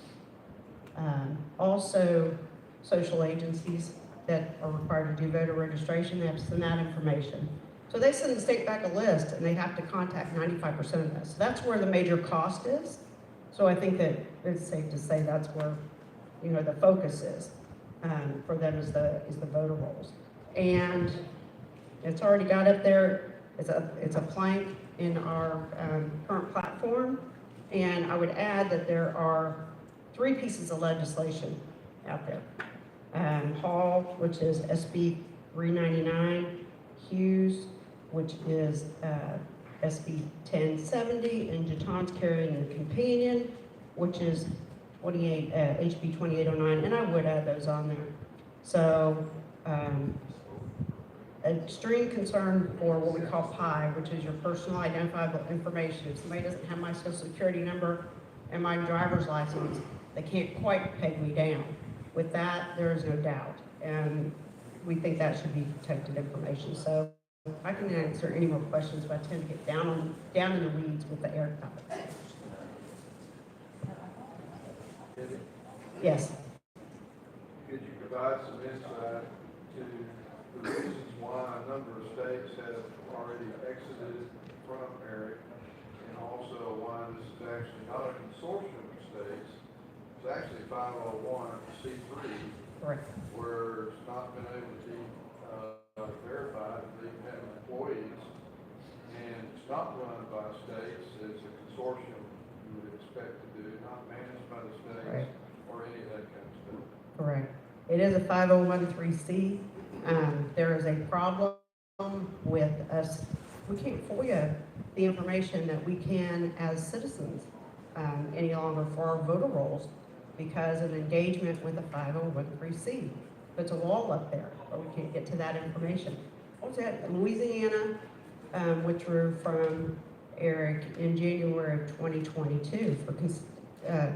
Also, social agencies that are required to do voter registration, they have to send that information. So they send the state back a list and they have to contact 95% of this. So that's where the major cost is. So I think that it's safe to say that's where, you know, the focus is for them is the voter rolls. And it's already got up there. It's a plank in our current platform. And I would add that there are 3 pieces of legislation out there. Hall, which is SB 399, Hughes, which is SB 1070, and Jeton's carrying the companion, which is HB 2809, and I would add those on there. So, extreme concern for what we call PI, which is your personal identifiable information. If somebody doesn't have my social security number and my driver's license, they can't quite peg me down. With that, there is no doubt, and we think that should be protected information. So I can answer any more questions, but I tend to get down in the weeds with the ERIC topics. Yes. Could you provide some insight to the reasons why a number of states have already exited from ERIC, and also why this is actually not a consortium of states? It's actually 501c3, Correct. where it's not been able to be verified, they have employees, and it's not run by states, it's a consortium you would expect to do, not managed by the states Right. or any of that kind of stuff. Correct. It is a 501(c)(3). There is a problem with us. We can't FOIA the information that we can as citizens any longer for our voter rolls. because of engagement with a 501(c)(3). Puts a wall up there, or we can't get to that information. What was that, Louisiana, which were from Eric in January of 2022 for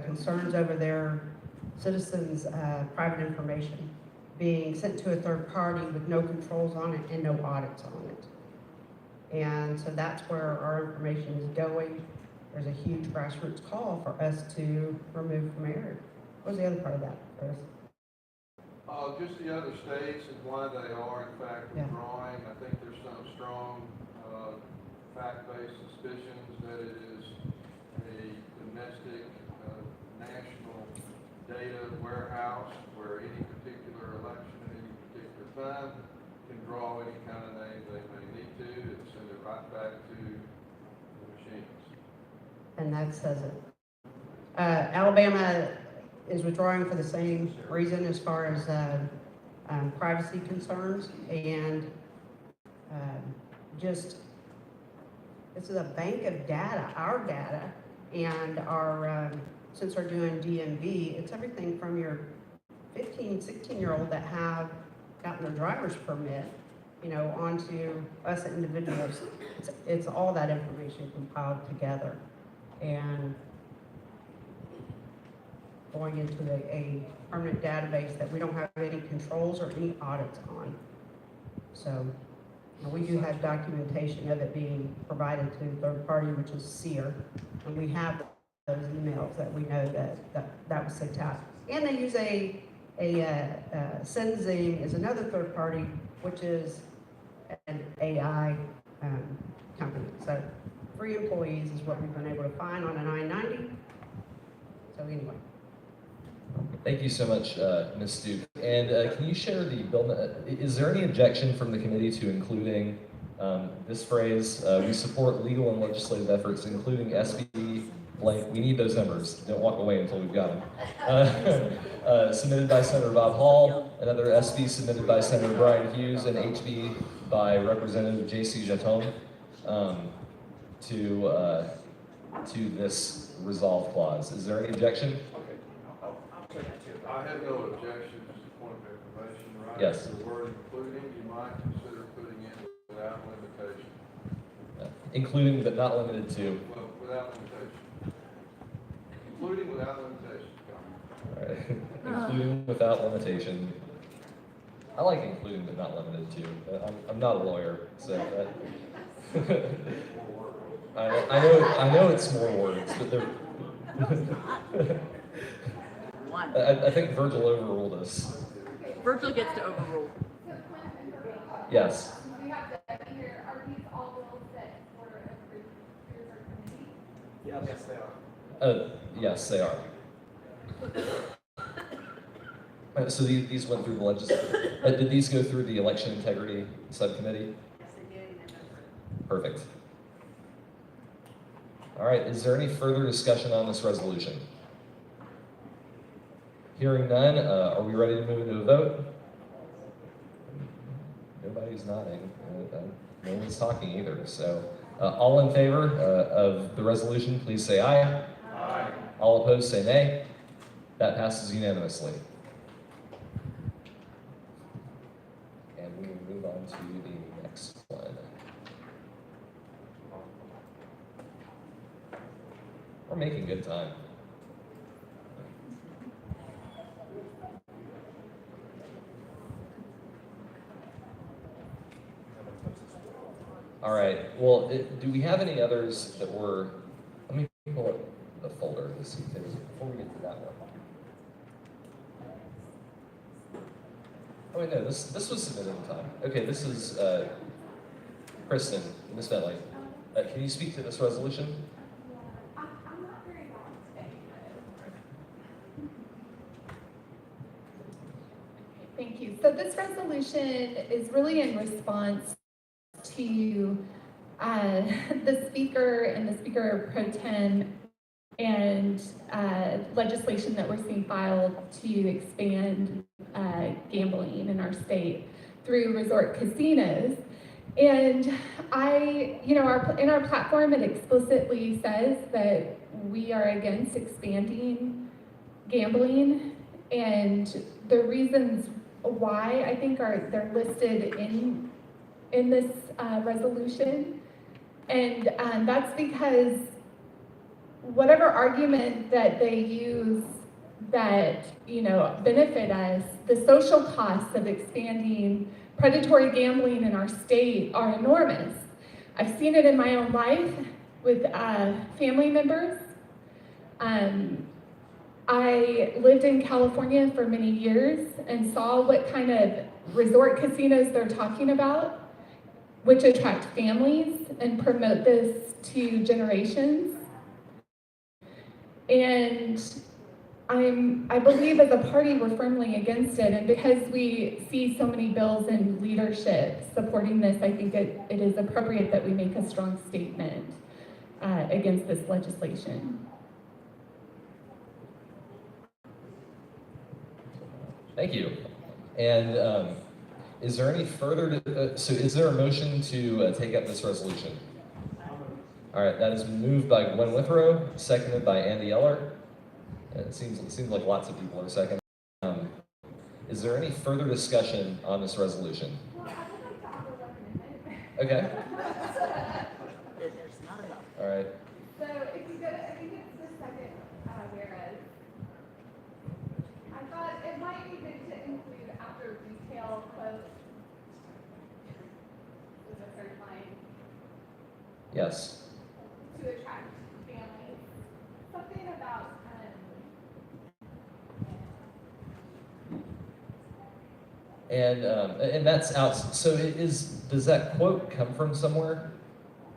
concerns over their citizens' private information being sent to a third party with no controls on it and no audits on it. And so that's where our information is going. There's a huge grassroots call for us to remove from Eric. What was the other part of that, Chris? Just the other states and why they are in fact withdrawing. I think there's some strong, fact-based suspicions that it is a domestic, national data warehouse where any particular election at any particular time can draw any kind of name they may need to and send it right back to the machines. And that says it. Alabama is withdrawing for the same reason as far as privacy concerns, and just, this is a bank of data, our data, and our, since we're doing DMV, it's everything from your 15, 16-year-old that have gotten their driver's permit, you know, onto us individuals. It's all that information compiled together. And going into a permanent database that we don't have any controls or any audits on. So we do have documentation of it being provided to third party, which is SEER, and we have those emails that we know that was sent out. And they use a Senzing is another third party, which is an AI company. So 3 employees is what we've been able to find on an I-90. So anyway. Thank you so much, Ms. Stuke. And can you share the bill? Is there any objection from the committee to including this phrase? We support legal and legislative efforts, including SB blank. We need those numbers. Don't walk away until we've got them. Submitted by Senator Bob Hall, another SB submitted by Senator Brian Hughes, and HB by Representative J.C. Jaton to this resolve clause. Is there any objection? I have no objection, just a point of information, right? Yes. The word including, you might consider putting in without limitation. Including but not limited to. Well, without limitation. Including without limitation. All right. Including without limitation. I like including but not limited to. I'm not a lawyer, so that. I know it's more words, but they're. I think Virgil overruled us. Virgil gets to overrule. Yes. We have that here. Are these all bills that were approved through our committee? Yes, they are. Yes, they are. So these went through the legislature. Did these go through the election integrity subcommittee? Yes, they did. Perfect. All right, is there any further discussion on this resolution? Hearing none, are we ready to move into a vote? Nobody's nodding. No one's talking either. So all in favor of the resolution, please say aye. Aye. All opposed, say nay. That passes unanimously. And we will move on to the next one. We're making good time. All right, well, do we have any others that were, let me pull up the folder to see if there's, before we get to that one. Oh wait, no, this was submitted in time. Okay, this is Kristen, Ms. Bentley. Can you speak to this resolution? I'm not very long today. Thank you. So this resolution is really in response to the speaker and the speaker pro tem and legislation that we're seeing filed to expand gambling in our state through resort casinos. And in our platform, it explicitly says that we are against expanding gambling, and the reasons why I think they're listed in this resolution. And that's because whatever argument that they use that, benefit us, the social costs of expanding predatory gambling in our state are enormous. I've seen it in my own life with family members. I lived in California for many years and saw what kind of resort casinos they're talking about, which attract families and promote this to generations. And I believe as a party we're firmly against it, and because we see so many bills and leadership supporting this, I think it is appropriate that we make a strong statement against this legislation. Thank you. And is there any further, so is there a motion to take up this resolution? All right, that is moved by Gwen Withrow, seconded by Andy Eller. And it seems like lots of people are second. Is there any further discussion on this resolution? Okay. There's not enough. All right. So if you go to, I think it's the second whereas. I thought it might be good to include after retail quote. With a third line Yes. to attract families. Something about, And that's out, so does that quote come from somewhere?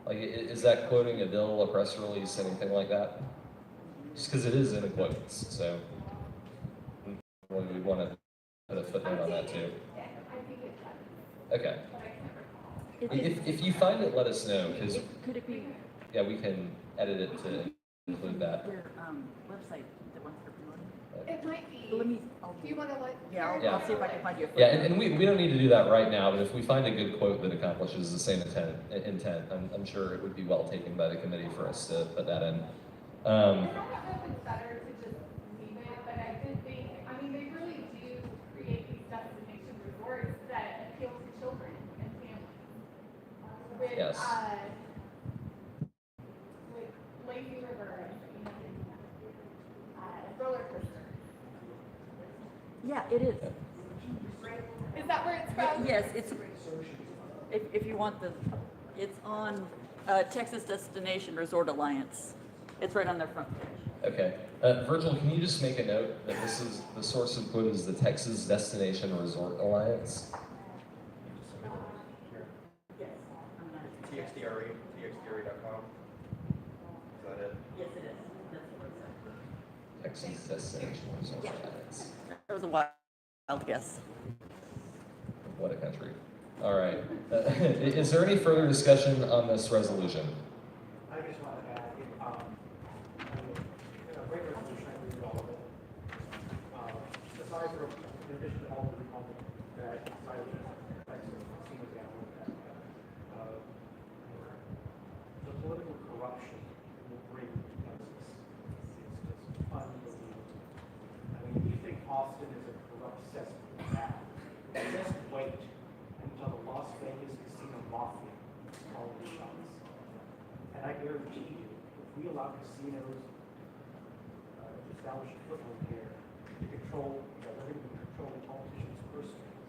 Like, is that quoting a bill, a press release, anything like that? Just because it is in the quotes, so we want to put a footnote on that too. I think it does, Okay. but I can't recall. If you find it, let us know, because, Could it be yeah, we can edit it to include that. their website, the ones that are promoting? It might be. Let me, Do you want to let? yeah, Yeah. I'll see if I can find you a Yeah, footnote. and we don't need to do that right now, but if we find a good quote that accomplishes the same intent, I'm sure it would be well taken by the committee for us to put that in. And I don't know if it's better to just leave it, but I did think, I mean, they really do create these destination resorts that appeal to children and families. With, Yes. with lazy river and, roller coaster. Yeah, it is. Is that where it's from? Yes, it's, if you want it's on Texas Destination Resort Alliance. It's right on their front page. Okay. Virgil, can you just make a note that this is, the source of quote is the Texas Destination Resort Alliance? Yes. TXDRE.com. Is that it? Yes, it is. That's the website. Texas Destination Resort Alliance. That was a wild guess. What a country. All right. Is there any further discussion on this resolution? I just wanted to add, a great resolution, I agree with all of it. Aside from, in addition to all the recall that cited casinos down with that, the political corruption will bring Texas. It's just unbelievable. I mean, if you think Austin is a corrupt cesspool now, just wait until the Las Vegas casino mafia calls the shots. And I guarantee you, if we allow casinos to establish a foothold here, to control, they're going to control the politicians' purse strings,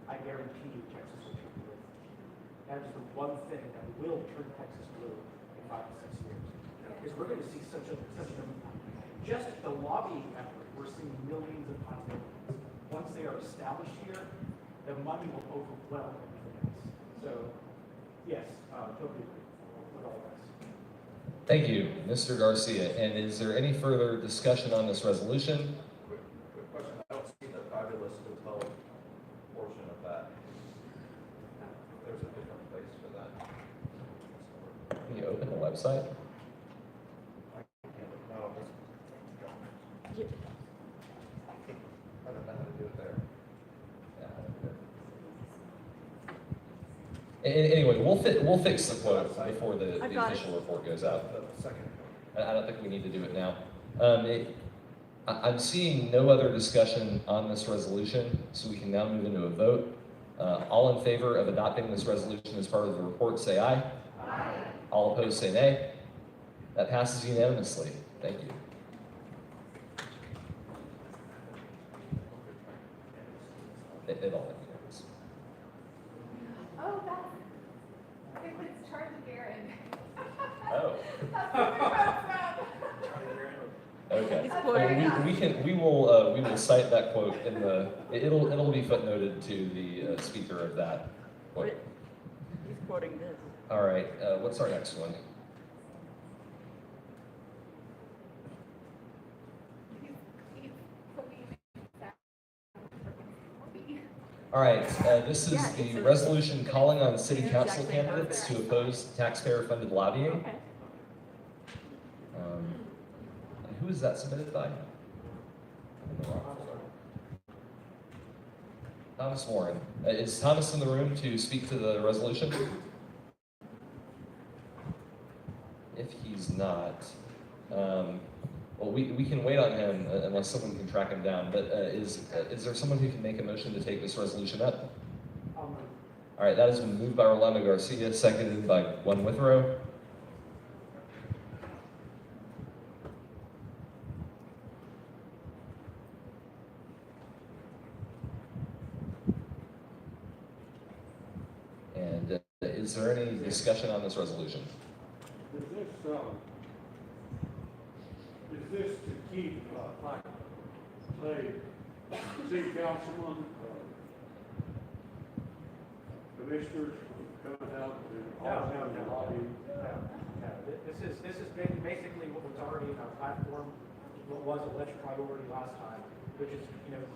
I guarantee you Texas will turn blue. That is the one thing that will turn Texas blue in 5 to 6 years. Because we're going to see such a, just the lobbying effort, we're seeing millions upon millions. Once they are established here, the money will overwhelm everything else. So, yes, totally agree with all this. Thank you, Mr. Garcia. And is there any further discussion on this resolution? Quick question. I don't see the fabulous hotel portion of that. There's a different place for that. Can you open the website? No, this. I don't know how to do it there. Anyway, we'll fix the quote before the I've got official report goes out. The second. I don't think we need to do it now. I'm seeing no other discussion on this resolution, so we can now move into a vote. All in favor of adopting this resolution as part of the report, say aye. Aye. All opposed, say nay. That passes unanimously. Thank you. They've all been unanimous. Oh, that's, it was Charlie Garen. Oh. That's where it comes from. Okay. He's Well, quoting. we will cite that quote in the, it'll be footnoted to the speaker of that quote. He's quoting this. All right, what's our next one? He's putting that. All right, this is Yeah, the it's a- resolution calling on city It's council exactly candidates to perfect. oppose taxpayer-funded lobbying. Okay. Who is that submitted by? Thomas Warren. Is Thomas in the room to speak to the resolution? If he's not, well, we can wait on him unless someone can track him down, but is there someone who can make a motion to take this resolution up? All right, that has been moved by Rolando Garcia, seconded by Gwen Withrow. And is there any discussion on this resolution? Is this to keep, like, say, city councilmen, commissioners from coming out and No. lobbying? This is basically what was already in our platform, what was a ledge priority last time, which is,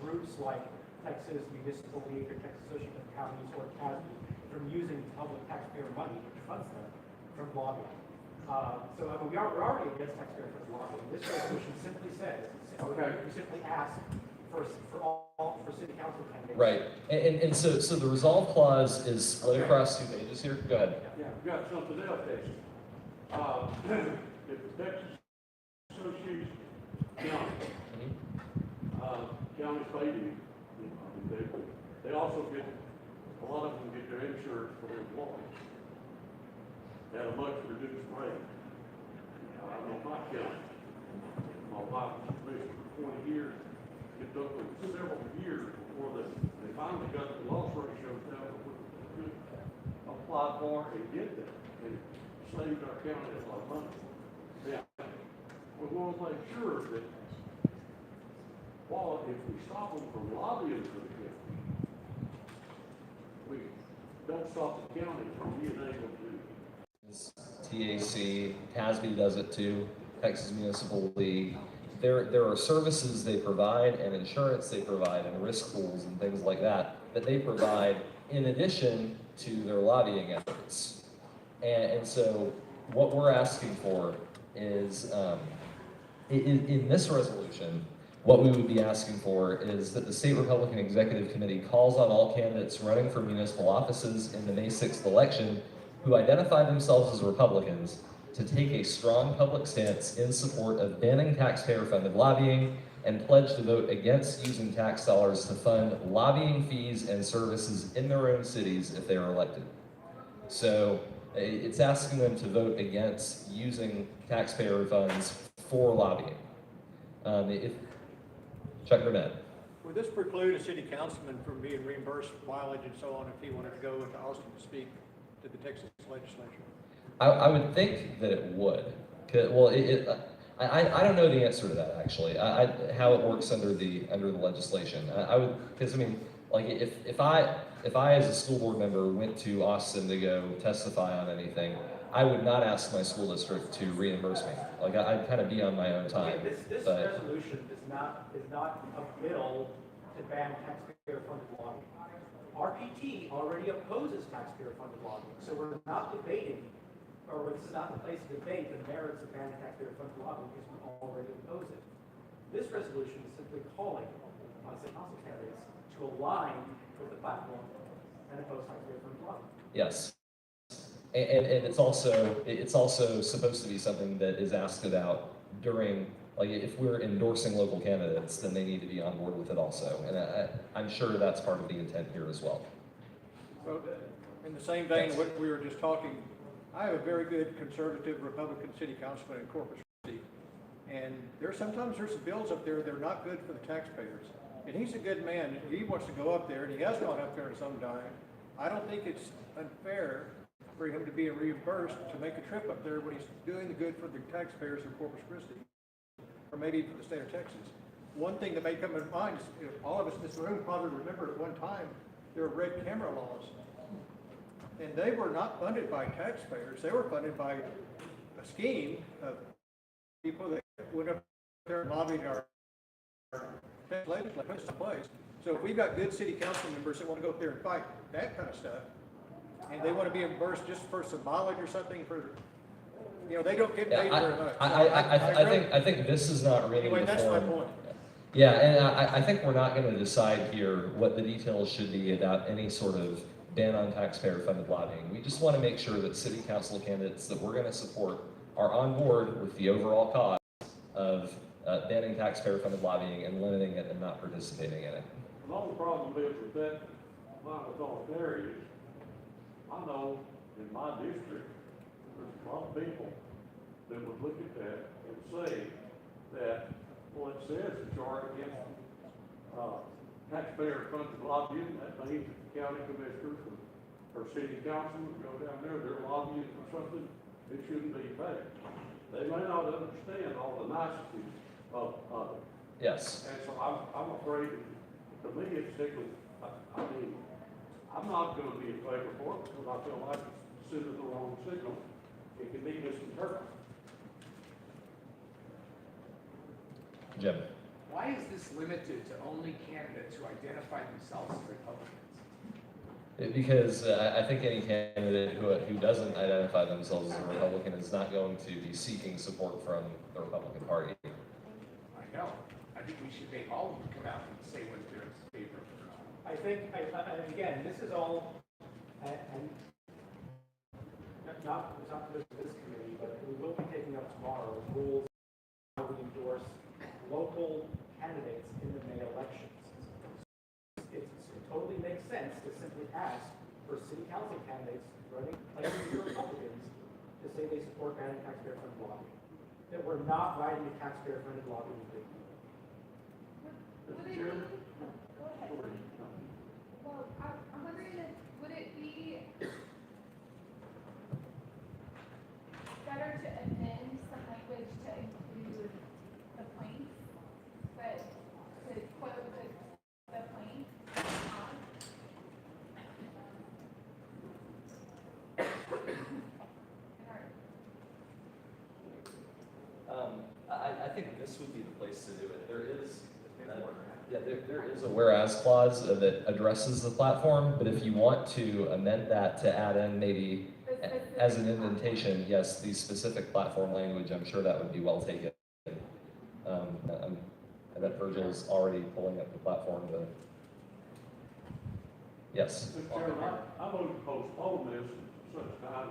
groups like Texas Municipal League or Texas Association of Counties or CASB from using public taxpayer money, which funds them, from lobbying. We're already against taxpayer-funded lobbying. This resolution simply says, we simply ask for city council candidates. Right, and so the resolve clause is split across 2 pages here. Go ahead. Yeah, we've got something else, Texas. If the Texas Association, counties pay you, they also get, a lot of them get their insurance for their employees at a much reduced rate. I know my county, my wife was commissioner for 20 years. It took them several years before they finally got the loss ratio down to apply for and get that. And saved our county a lot of money. Now, we want to make sure that while if we stop them from lobbying for the county, we don't stop the county from being able to. TAC, CASB does it too, Texas Municipal League. There are services they provide and insurance they provide and risk pools and things like that they provide in addition to their lobbying efforts. And so what we're asking for is, in this resolution, what we would be asking for is that the State Republican Executive Committee calls on all candidates running for municipal offices in the May 6th election who identify themselves as Republicans to take a strong public stance in support of banning taxpayer-funded lobbying and pledge to vote against using tax dollars to fund lobbying fees and services in their own cities if they are elected. So it's asking them to vote against using taxpayer funds for lobbying. Chuck Burnett. Would this preclude a city councilman from being reimbursed mileage and so on if he wanted to go to Austin to speak to the Texas legislature? I would think that it would. Well, I don't know the answer to that actually. How it works under the legislation. I would, because I mean, like if I as a school board member went to Austin to go testify on anything, I would not ask my school district to reimburse me. Like I'd kind of be on my own time. This resolution is not a bill to ban taxpayer-funded lobbying. RPT already opposes taxpayer-funded lobbying, so we're not debating, or this is not the place to debate the merits of banning taxpayer-funded lobbying because we already oppose it. This resolution is simply calling on city council candidates to align with the platform and oppose taxpayer-funded lobbying. Yes. And it's also supposed to be something that is asked about during Like, if we're endorsing local candidates, then they need to be on board with it also. And I'm sure that's part of the intent here as well. So, in the same vein, what we were just talking, I have a very good conservative Republican city councilman in Corpus Christi. And sometimes there's some bills up there that are not good for the taxpayers. And he's a good man. He wants to go up there, and he has gone up there in some time. I don't think it's unfair for him to be reimbursed to make a trip up there when he's doing the good for the taxpayers of Corpus Christi, or maybe for the state of Texas. One thing that may come to mind is, all of us in this room probably remember at one time, there were red camera laws. And they were not funded by taxpayers. They were funded by a scheme of people that went up there and lobbied our legislators to put this in place. So if we've got good city council members that want to go up there and fight that kind of stuff, and they want to be reimbursed just for some mileage or something for, they don't get paid very much. I think this is not really Anyway, the that's my forum. point. Yeah, and I think we're not going to decide here what the details should be about any sort of ban on taxpayer-funded lobbying. We just want to make sure that city council candidates that we're going to support are on board with the overall cause of banning taxpayer-funded lobbying and limiting it and not participating in it. The only problem is with that line of thought there is, I know in my district, there's a lot of people that would look at that and say that, well, it says it's charged against taxpayer-funded lobbying. That means that the county commissioners or city councilmen go down there, they're lobbying for something that shouldn't be paid. They may not understand all the niceties of it. Yes. And so I'm afraid, to me, it's sickly. I mean, I'm not gonna be in favor for it because I feel like it's sending the wrong signal. It can be misinterpreted. Jim. Why is this limited to only candidates who identify themselves as Republicans? Because I think any candidate who doesn't identify themselves as a Republican is not going to be seeking support from the Republican Party. I know. I think we should make all of them come out and say what they're in favor of. I think, and again, this is all, and not just this committee, but we will be taking up tomorrow rules how we endorse local candidates in the May elections. It totally makes sense to simply ask for city council candidates running like Republicans to say they support banning taxpayer-funded lobbying. That we're not writing a taxpayer-funded lobbying agreement. Mr. Chairman? Go ahead. Well, I'm wondering if, would it be better to amend some language to include the plaintiff, but to quote the plaintiff? I think this would be the place to do it. There is a whereas clause that addresses the platform, but if you want to amend that to add in maybe as an indentation, yes, the specific platform language, I'm sure that would be well taken. I bet Virgil's already pulling up the platform to. Yes. Mr. Chairman, I vote to postpone this such time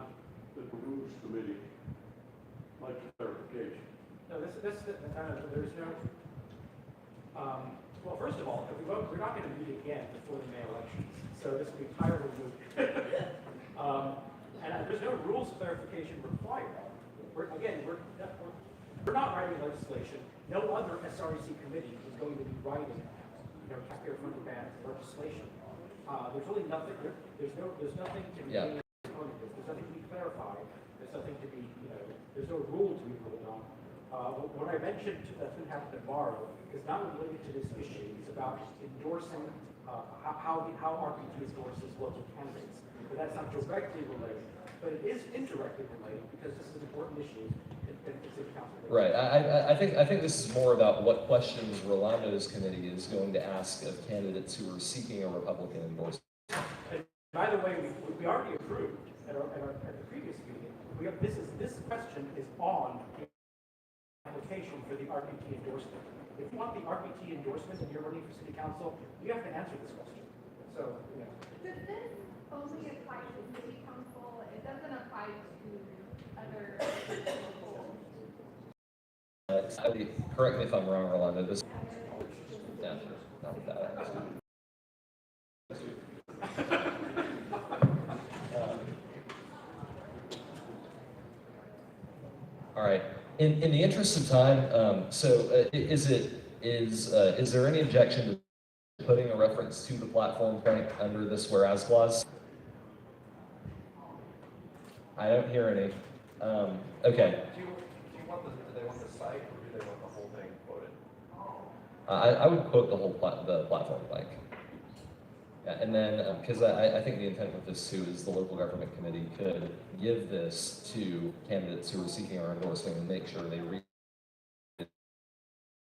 that the Rules Committee makes clarification. No, there's no, well, first of all, if we vote, we're not going to meet again before the May elections, so this will be entirely moot. And there's no rules clarification required. We're not writing legislation. No other SREC committee is going to be writing, taxpayer-funded ban legislation. There's really nothing. There's nothing to be. Yeah. There's nothing to be clarified. There's nothing to be. There's no rule to be ruled on. What I mentioned that's going to happen tomorrow is not related to this issue. It's about endorsing how RPT endorses local candidates. But that's not directly related. But it is indirectly related because this is an important issue in city council. Right. I think this is more about what questions Rolando's committee is going to ask of candidates who are seeking a Republican endorsement. And by the way, we already approved at the previous meeting. This question is on the application for the RPT endorsement. If you want the RPT endorsement and you're running for city council, you have to answer this question. So, Does this only apply to city council? It doesn't apply to other local? correct me if I'm wrong, Rolando, this, yeah, not with that. All right, in the interest of time, is there any objection to putting a reference to the platform point under this whereas clause? I don't hear any. Okay. Do they want the site, or do they want the whole thing quoted? I would quote the whole the platform blank. Yeah, and then, because I think the intent with this too is the local government committee could give this to candidates who are seeking our endorsement and make sure they read and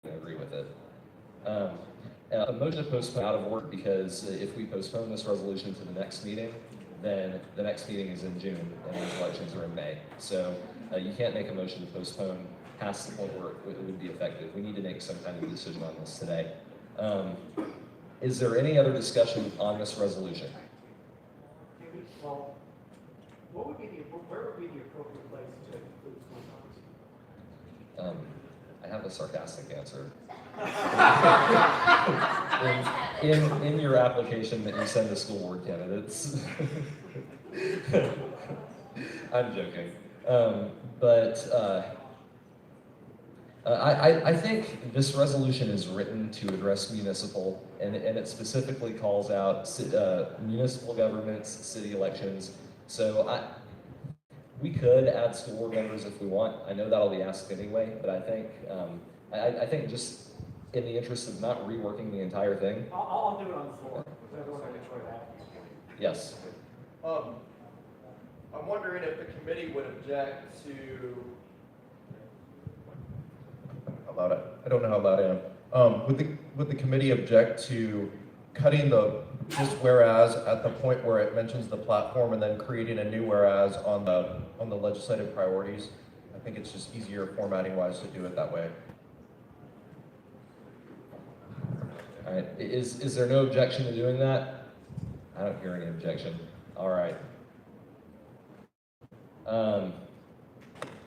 agree with it. A motion to postpone out of order because if we postpone this resolution to the next meeting, then the next meeting is in June and these elections are in May. So you can't make a motion to postpone past the point where it would be effective. We need to make some kind of decision on this today. Is there any other discussion on this resolution? Well, where would be the appropriate place to include school zones? I have a sarcastic answer. in your application that you send to school board candidates. I'm joking. I think this resolution is written to address municipal, and it specifically calls out municipal governments, city elections. So we could add school board members if we want. I know that'll be asked anyway, but I think I think just in the interest of not reworking the entire thing. I'll do it on the floor. Does everyone enjoy that? Yes. I'm wondering if the committee would object to. How loud I don't know how loud I am. Would the committee object to cutting the just whereas at the point where it mentions the platform and then creating a new whereas on the legislative priorities? I think it's just easier formatting wise to do it that way. All right, is there no objection to doing that? I don't hear any objection. All right.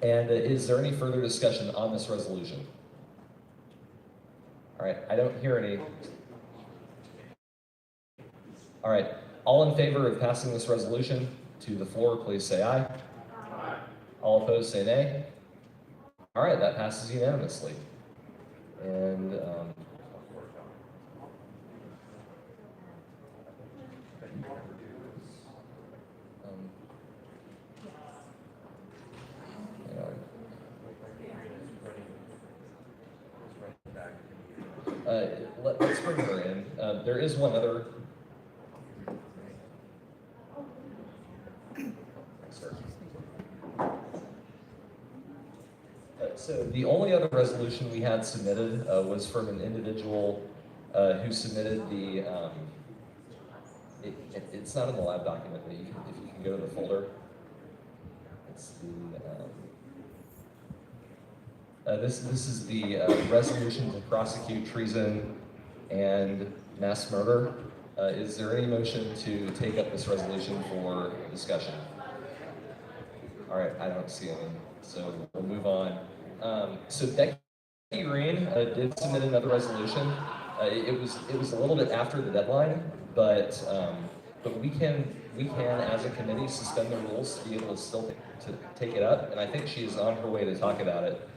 And is there any further discussion on this resolution? All right, I don't hear any. All right, all in favor of passing this resolution to the floor, please say aye. Aye. All opposed, say nay. All right, that passes unanimously. And let's bring her in. There is one other. So the only other resolution we had submitted was from an individual who submitted the. It's not in the lab document, but if you can go to the folder, it's the. This is the resolution to prosecute treason and mass murder. Is there any motion to take up this resolution for discussion? All right, I don't see any, so we'll move on. So Becky Green did submit another resolution. It was a little bit after the deadline, but we can as a committee suspend the rules to be able to still take it up, and I think she is on her way to talk about it.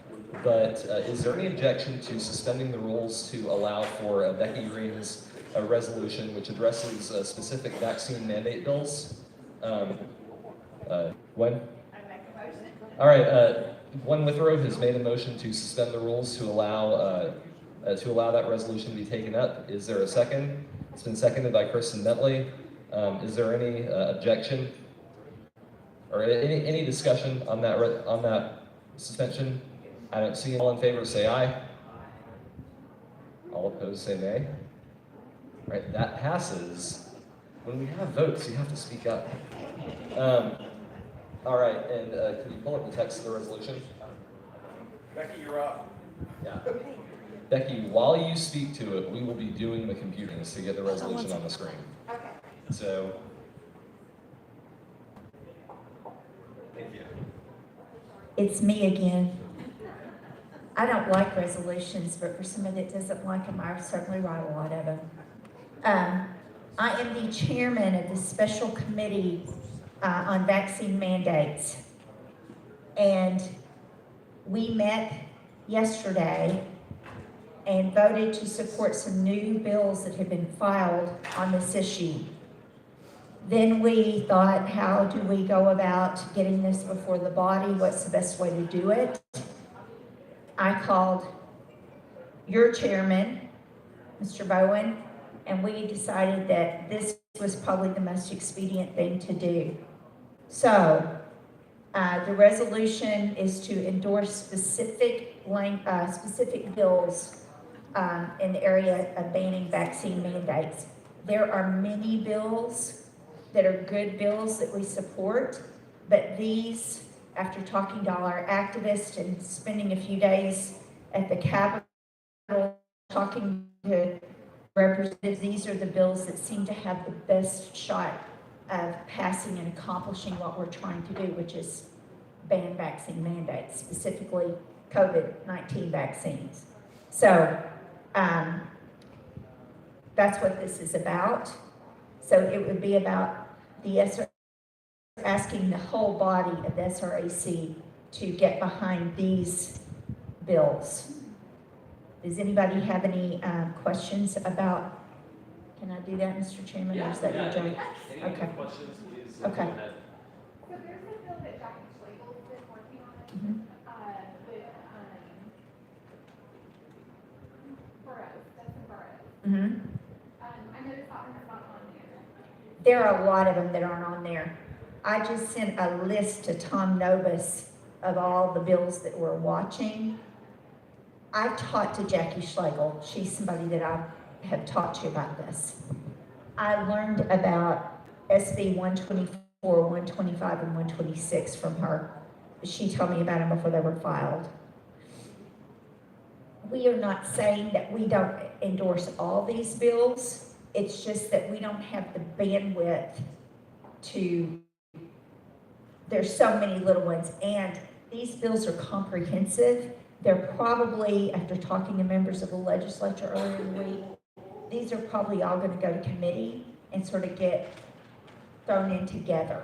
But is there any objection to suspending the rules to allow for Becky Green's resolution, which addresses specific vaccine mandate bills? When? All right. Gwen Withrow has made a motion to suspend the rules to allow that resolution to be taken up. Is there a second? It's been seconded by Kristen Bentley. Is there any objection or any discussion on that suspension? I don't see. All in favor, say aye. All opposed, say nay. All right, that passes. When we have votes, you have to speak up. All right, and can you pull up the text of the resolution? Becky, you're up. Yeah. Becky, while you speak to it, we will be doing the computing to get the resolution on the screen. Okay. So. Thank you. It's me again. I don't like resolutions, but for somebody that doesn't like them, I certainly write a lot of them. I am the chairman of the special committee on vaccine mandates. And we met yesterday and voted to support some new bills that have been filed on this issue. Then we thought, how do we go about getting this before the body? What's the best way to do it? I called your chairman, Mr. Bowen, and we decided that this was probably the most expedient thing to do. So the resolution is to endorse specific bills in the area of banning vaccine mandates. There are many bills that are good bills that we support, but these, after talking to all our activists and spending a few days at the Capitol talking to representatives, these are the bills that seem to have the best shot of passing and accomplishing what we're trying to do, which is ban vaccine mandates, specifically COVID-19 vaccines. So that's what this is about. So it would be about the asking the whole body of the SRAC to get behind these bills. Does anybody have any questions about, can I do that, Mr. Chairman? Or is that your job? Okay. Questions, please? Okay. Go ahead. So there's a bill that Jackie Schlegel's been working on, Mhm. with, boroughs, Dustin Boroughs. Mhm. I noticed that one's not on there. There are a lot of them that aren't on there. I just sent a list to Tom Novus of all the bills that we're watching. I've talked to Jackie Schlegel. She's somebody that I have talked to about this. I learned about SB 124, 125, and 126 from her. She told me about them before they were filed. We are not saying that we don't endorse all these bills. It's just that we don't have the bandwidth to, there's so many little ones, and these bills are comprehensive. They're probably, after talking to members of the legislature earlier in the week, these are probably all going to go to committee and sort of get thrown in together.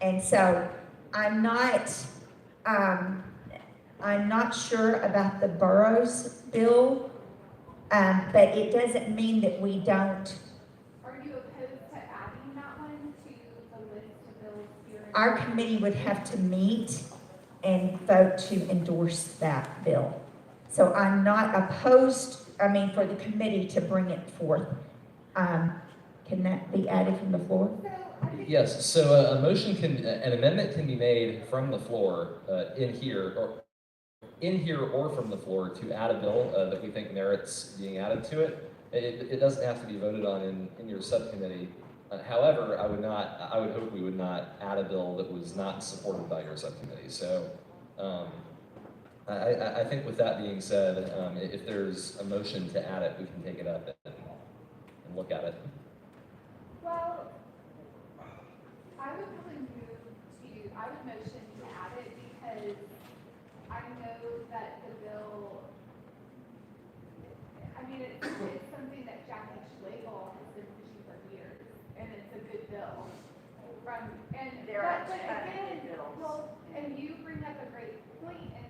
And so I'm not sure about the boroughs bill, but it doesn't mean that we don't. Are you opposed to adding that one to the list of bills here? Our committee would have to meet and vote to endorse that bill. So I'm not opposed, for the committee to bring it forth. Can that be added from the floor? Yes, so a motion can, an amendment can be made from the floor in here or from the floor to add a bill that we think merits being added to it. It doesn't have to be voted on in your subcommittee. However, I would hope we would not add a bill that was not supported by your subcommittee. So I think with that being said, if there's a motion to add it, we can take it up and look at it. Well, I would motion to add it because I know that the bill, it's something that Jackie Schlegel has been pushing for years, and it's a good bill. But again, well, and you bring up a great point in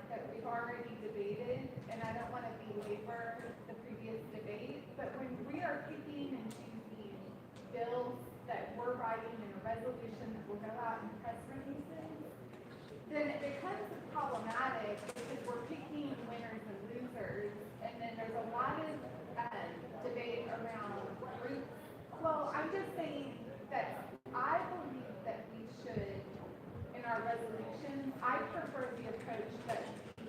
that we've already debated, and I don't want to belabor the previous debate, but when we are picking and choosing bills that we're writing in a resolution that will go out in press releases, then it becomes problematic because we're picking winners and losers, and then there's a lot of debate around groups. Well, I'm just saying that I believe that we should, in our resolutions, I prefer the approach that we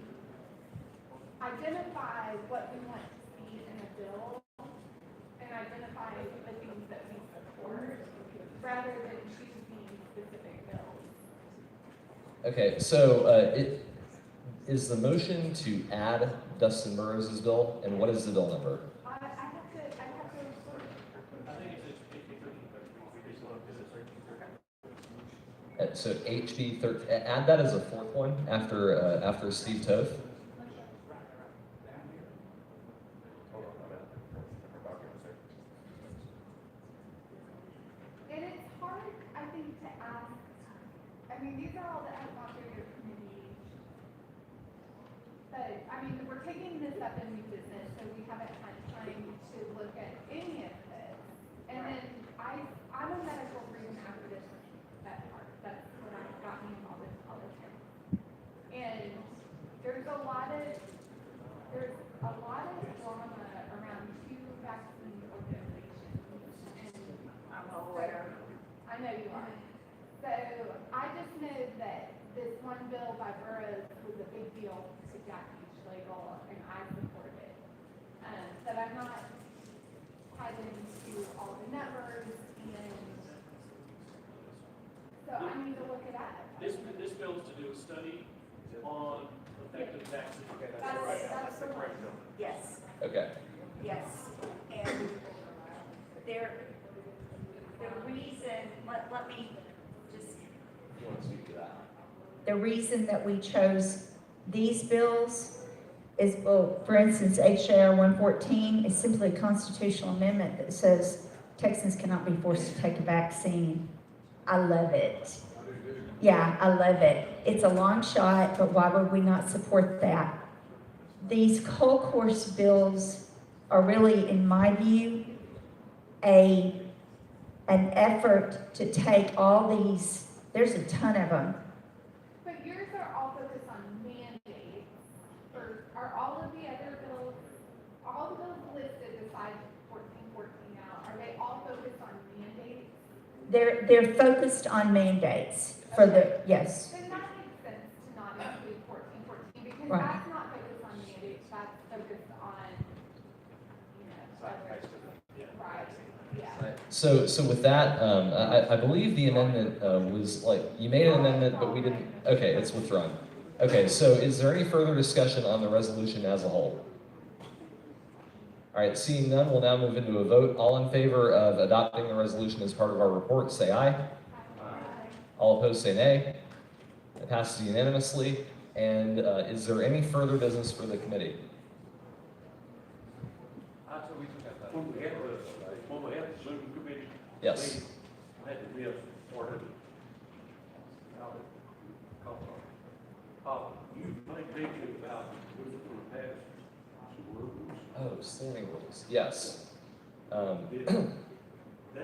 identify what we want to see in a bill and identify the things that we support rather than choosing specific bills. Okay, so is the motion to add Dustin Burrows' bill, and what is the bill number? I have to. I think it's So HB 13, add that as a fourth one after Steve Toth. but, I mean, we're taking this up in new business, so we haven't had time to look at any of this. And then I'm a medical reason after this, that part, that's what got me involved in politics. And there's a lot of drama around two vaccine organizations. And I'm aware. I know you are. So I just know that this one bill by Burroughs was a big deal to Jackie Schlegel, and I support it. But I'm not tied into all the numbers, and so I need to look it up. This bill is to do a study on effective vaccine. That's the one. Yes, Okay. yes. And the reason, let me just, You want to speak to that? the reason that we chose these bills is, well, for instance, H.J.R. 114 is simply a constitutional amendment that says Texans cannot be forced to take a vaccine. I love it. Yeah, I love it. It's a long shot, but why would we not support that? These whole course bills are really, in my view, an effort to take all these, there's a ton of them. But yours are all focused on mandates, or are all of the other bills, all the bills listed besides 1414 now, are they all focused on mandates? They're focused on mandates for the, yes. Then that makes sense to not include 1414, because Right. that's not focused on mandates, that's focused on, you know, other, right, yeah. So with that, I believe the amendment was like, you made an amendment, but we didn't, okay, it's withdrawn. Okay, so is there any further discussion on the resolution as a whole? All right, seeing none, we'll now move into a vote. All in favor of adopting the resolution as part of our report, say aye. All opposed, say nay. It passes unanimously. And is there any further business for the committee? When we had the Zoom committee. Yes. meeting, I had to miss part of it. You made mention about who's going to pass some rules. Oh, standing rules. Yes. That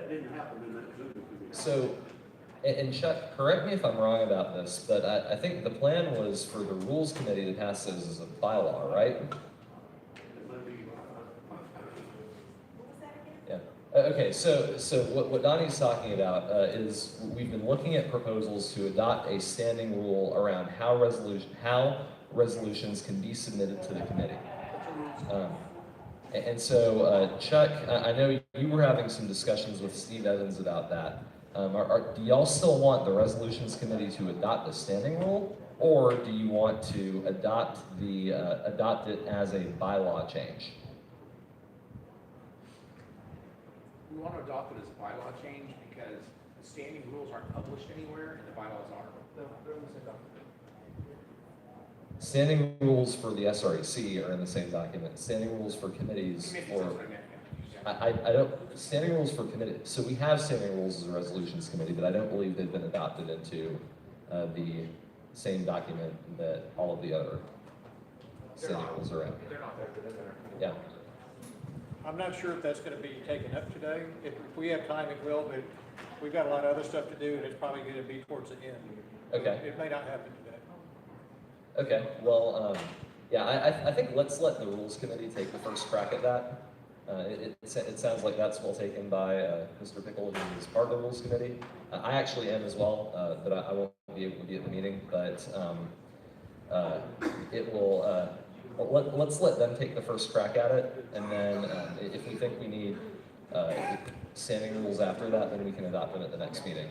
didn't happen in that Zoom committee. So, and Chuck, correct me if I'm wrong about this, but I think the plan was for the rules committee to pass those as a bylaw, right? It may be, Yeah. Okay, so what Donnie's talking about is we've been looking at proposals to adopt a standing rule around how resolutions can be submitted to the committee. And so, Chuck, I know you were having some discussions with Steve Evans about that. Do y'all still want the resolutions committee to adopt a standing rule, or do you want to adopt it as a bylaw change? We want to adopt it as a bylaw change because the standing rules aren't published anywhere and the bylaws are. Standing rules for the SREC are in the same document. Standing rules for committees or I don't, standing rules for committee, so we have standing rules as a resolutions committee, but I don't believe they've been adopted into the same document that all of the other standing rules are in. They're not there. Yeah. I'm not sure if that's gonna be taken up today. If we have time, it will, but we've got a lot of other stuff to do, and it's probably gonna be towards the end. Okay. It may not happen today. Okay, well, yeah, I think let's let the rules committee take the first crack at that. It sounds like that's well taken by Mr. Pickle, who is part of the rules committee. I actually am as well, but I won't be able to be at the meeting, but it will, let's let them take the first crack at it, and then if we think we need standing rules after that, then we can adopt them at the next meeting.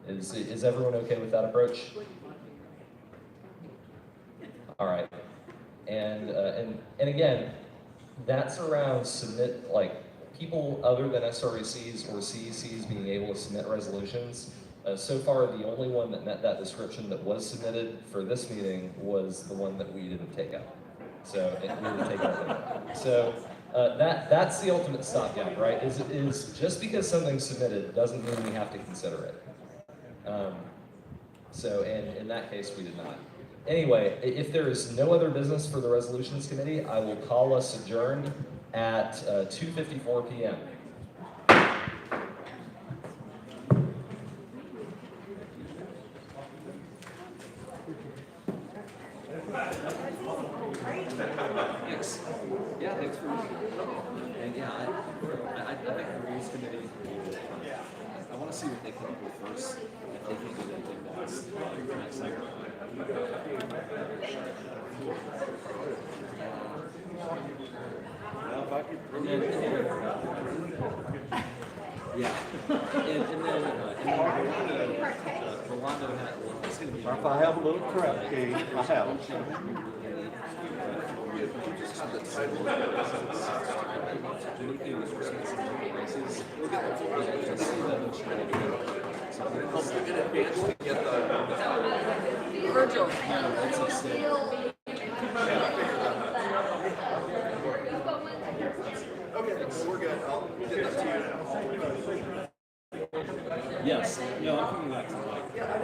Is everyone okay with that approach? All right, and again, that's around people other than SRECs or CECs being able to submit resolutions. So far, the only one that met that description that was submitted for this meeting was the one that we didn't take up. So we didn't take up. So that's the ultimate stopgap, right? Is just because something's submitted doesn't mean we have to consider it. So in that case, we did not. Anyway, if there is no other business for the Resolutions Committee, I will call us adjourned at 2:54 p.m. Thanks. Yeah, thanks for and yeah, I think the rules committee. I want to see what they come up with first. If they think of anything that's yeah, and then Rolando had. It's going to be. If I have a little crap game, I have it. Just have the title of it. Anything that's responsible places. We'll get the in advance to get the Virgil. Okay, so we're good. I'll get that to you now. Yes. No, I'm coming back tonight. Yeah, I'm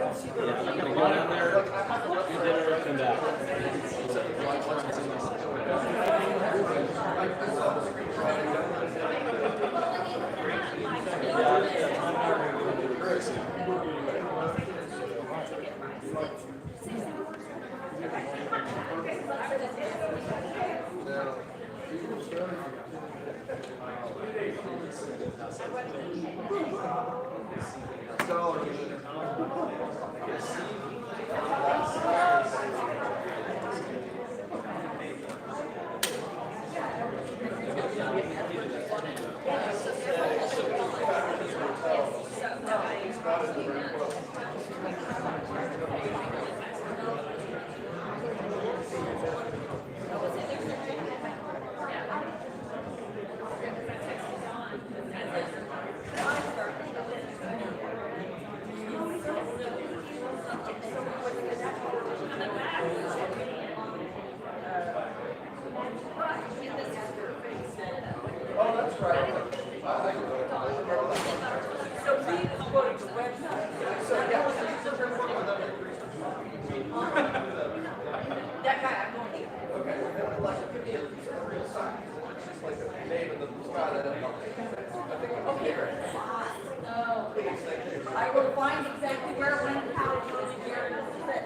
gonna go down there, get dinner, and come back. I will find exactly where it went and how it was here in a bit.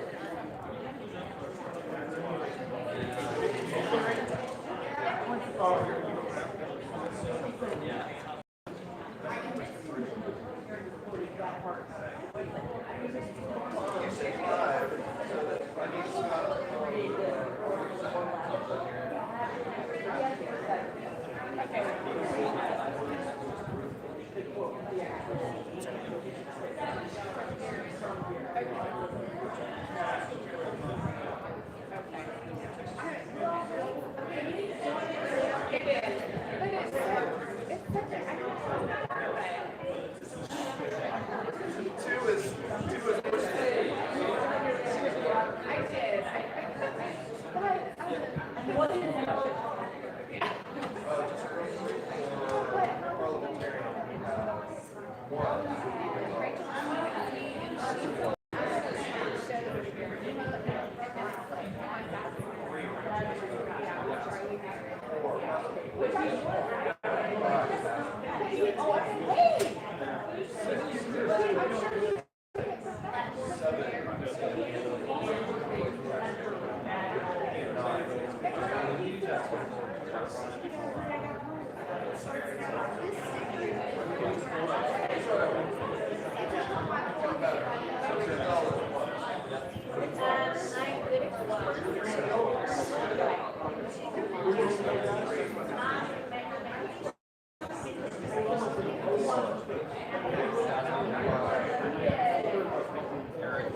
Eric.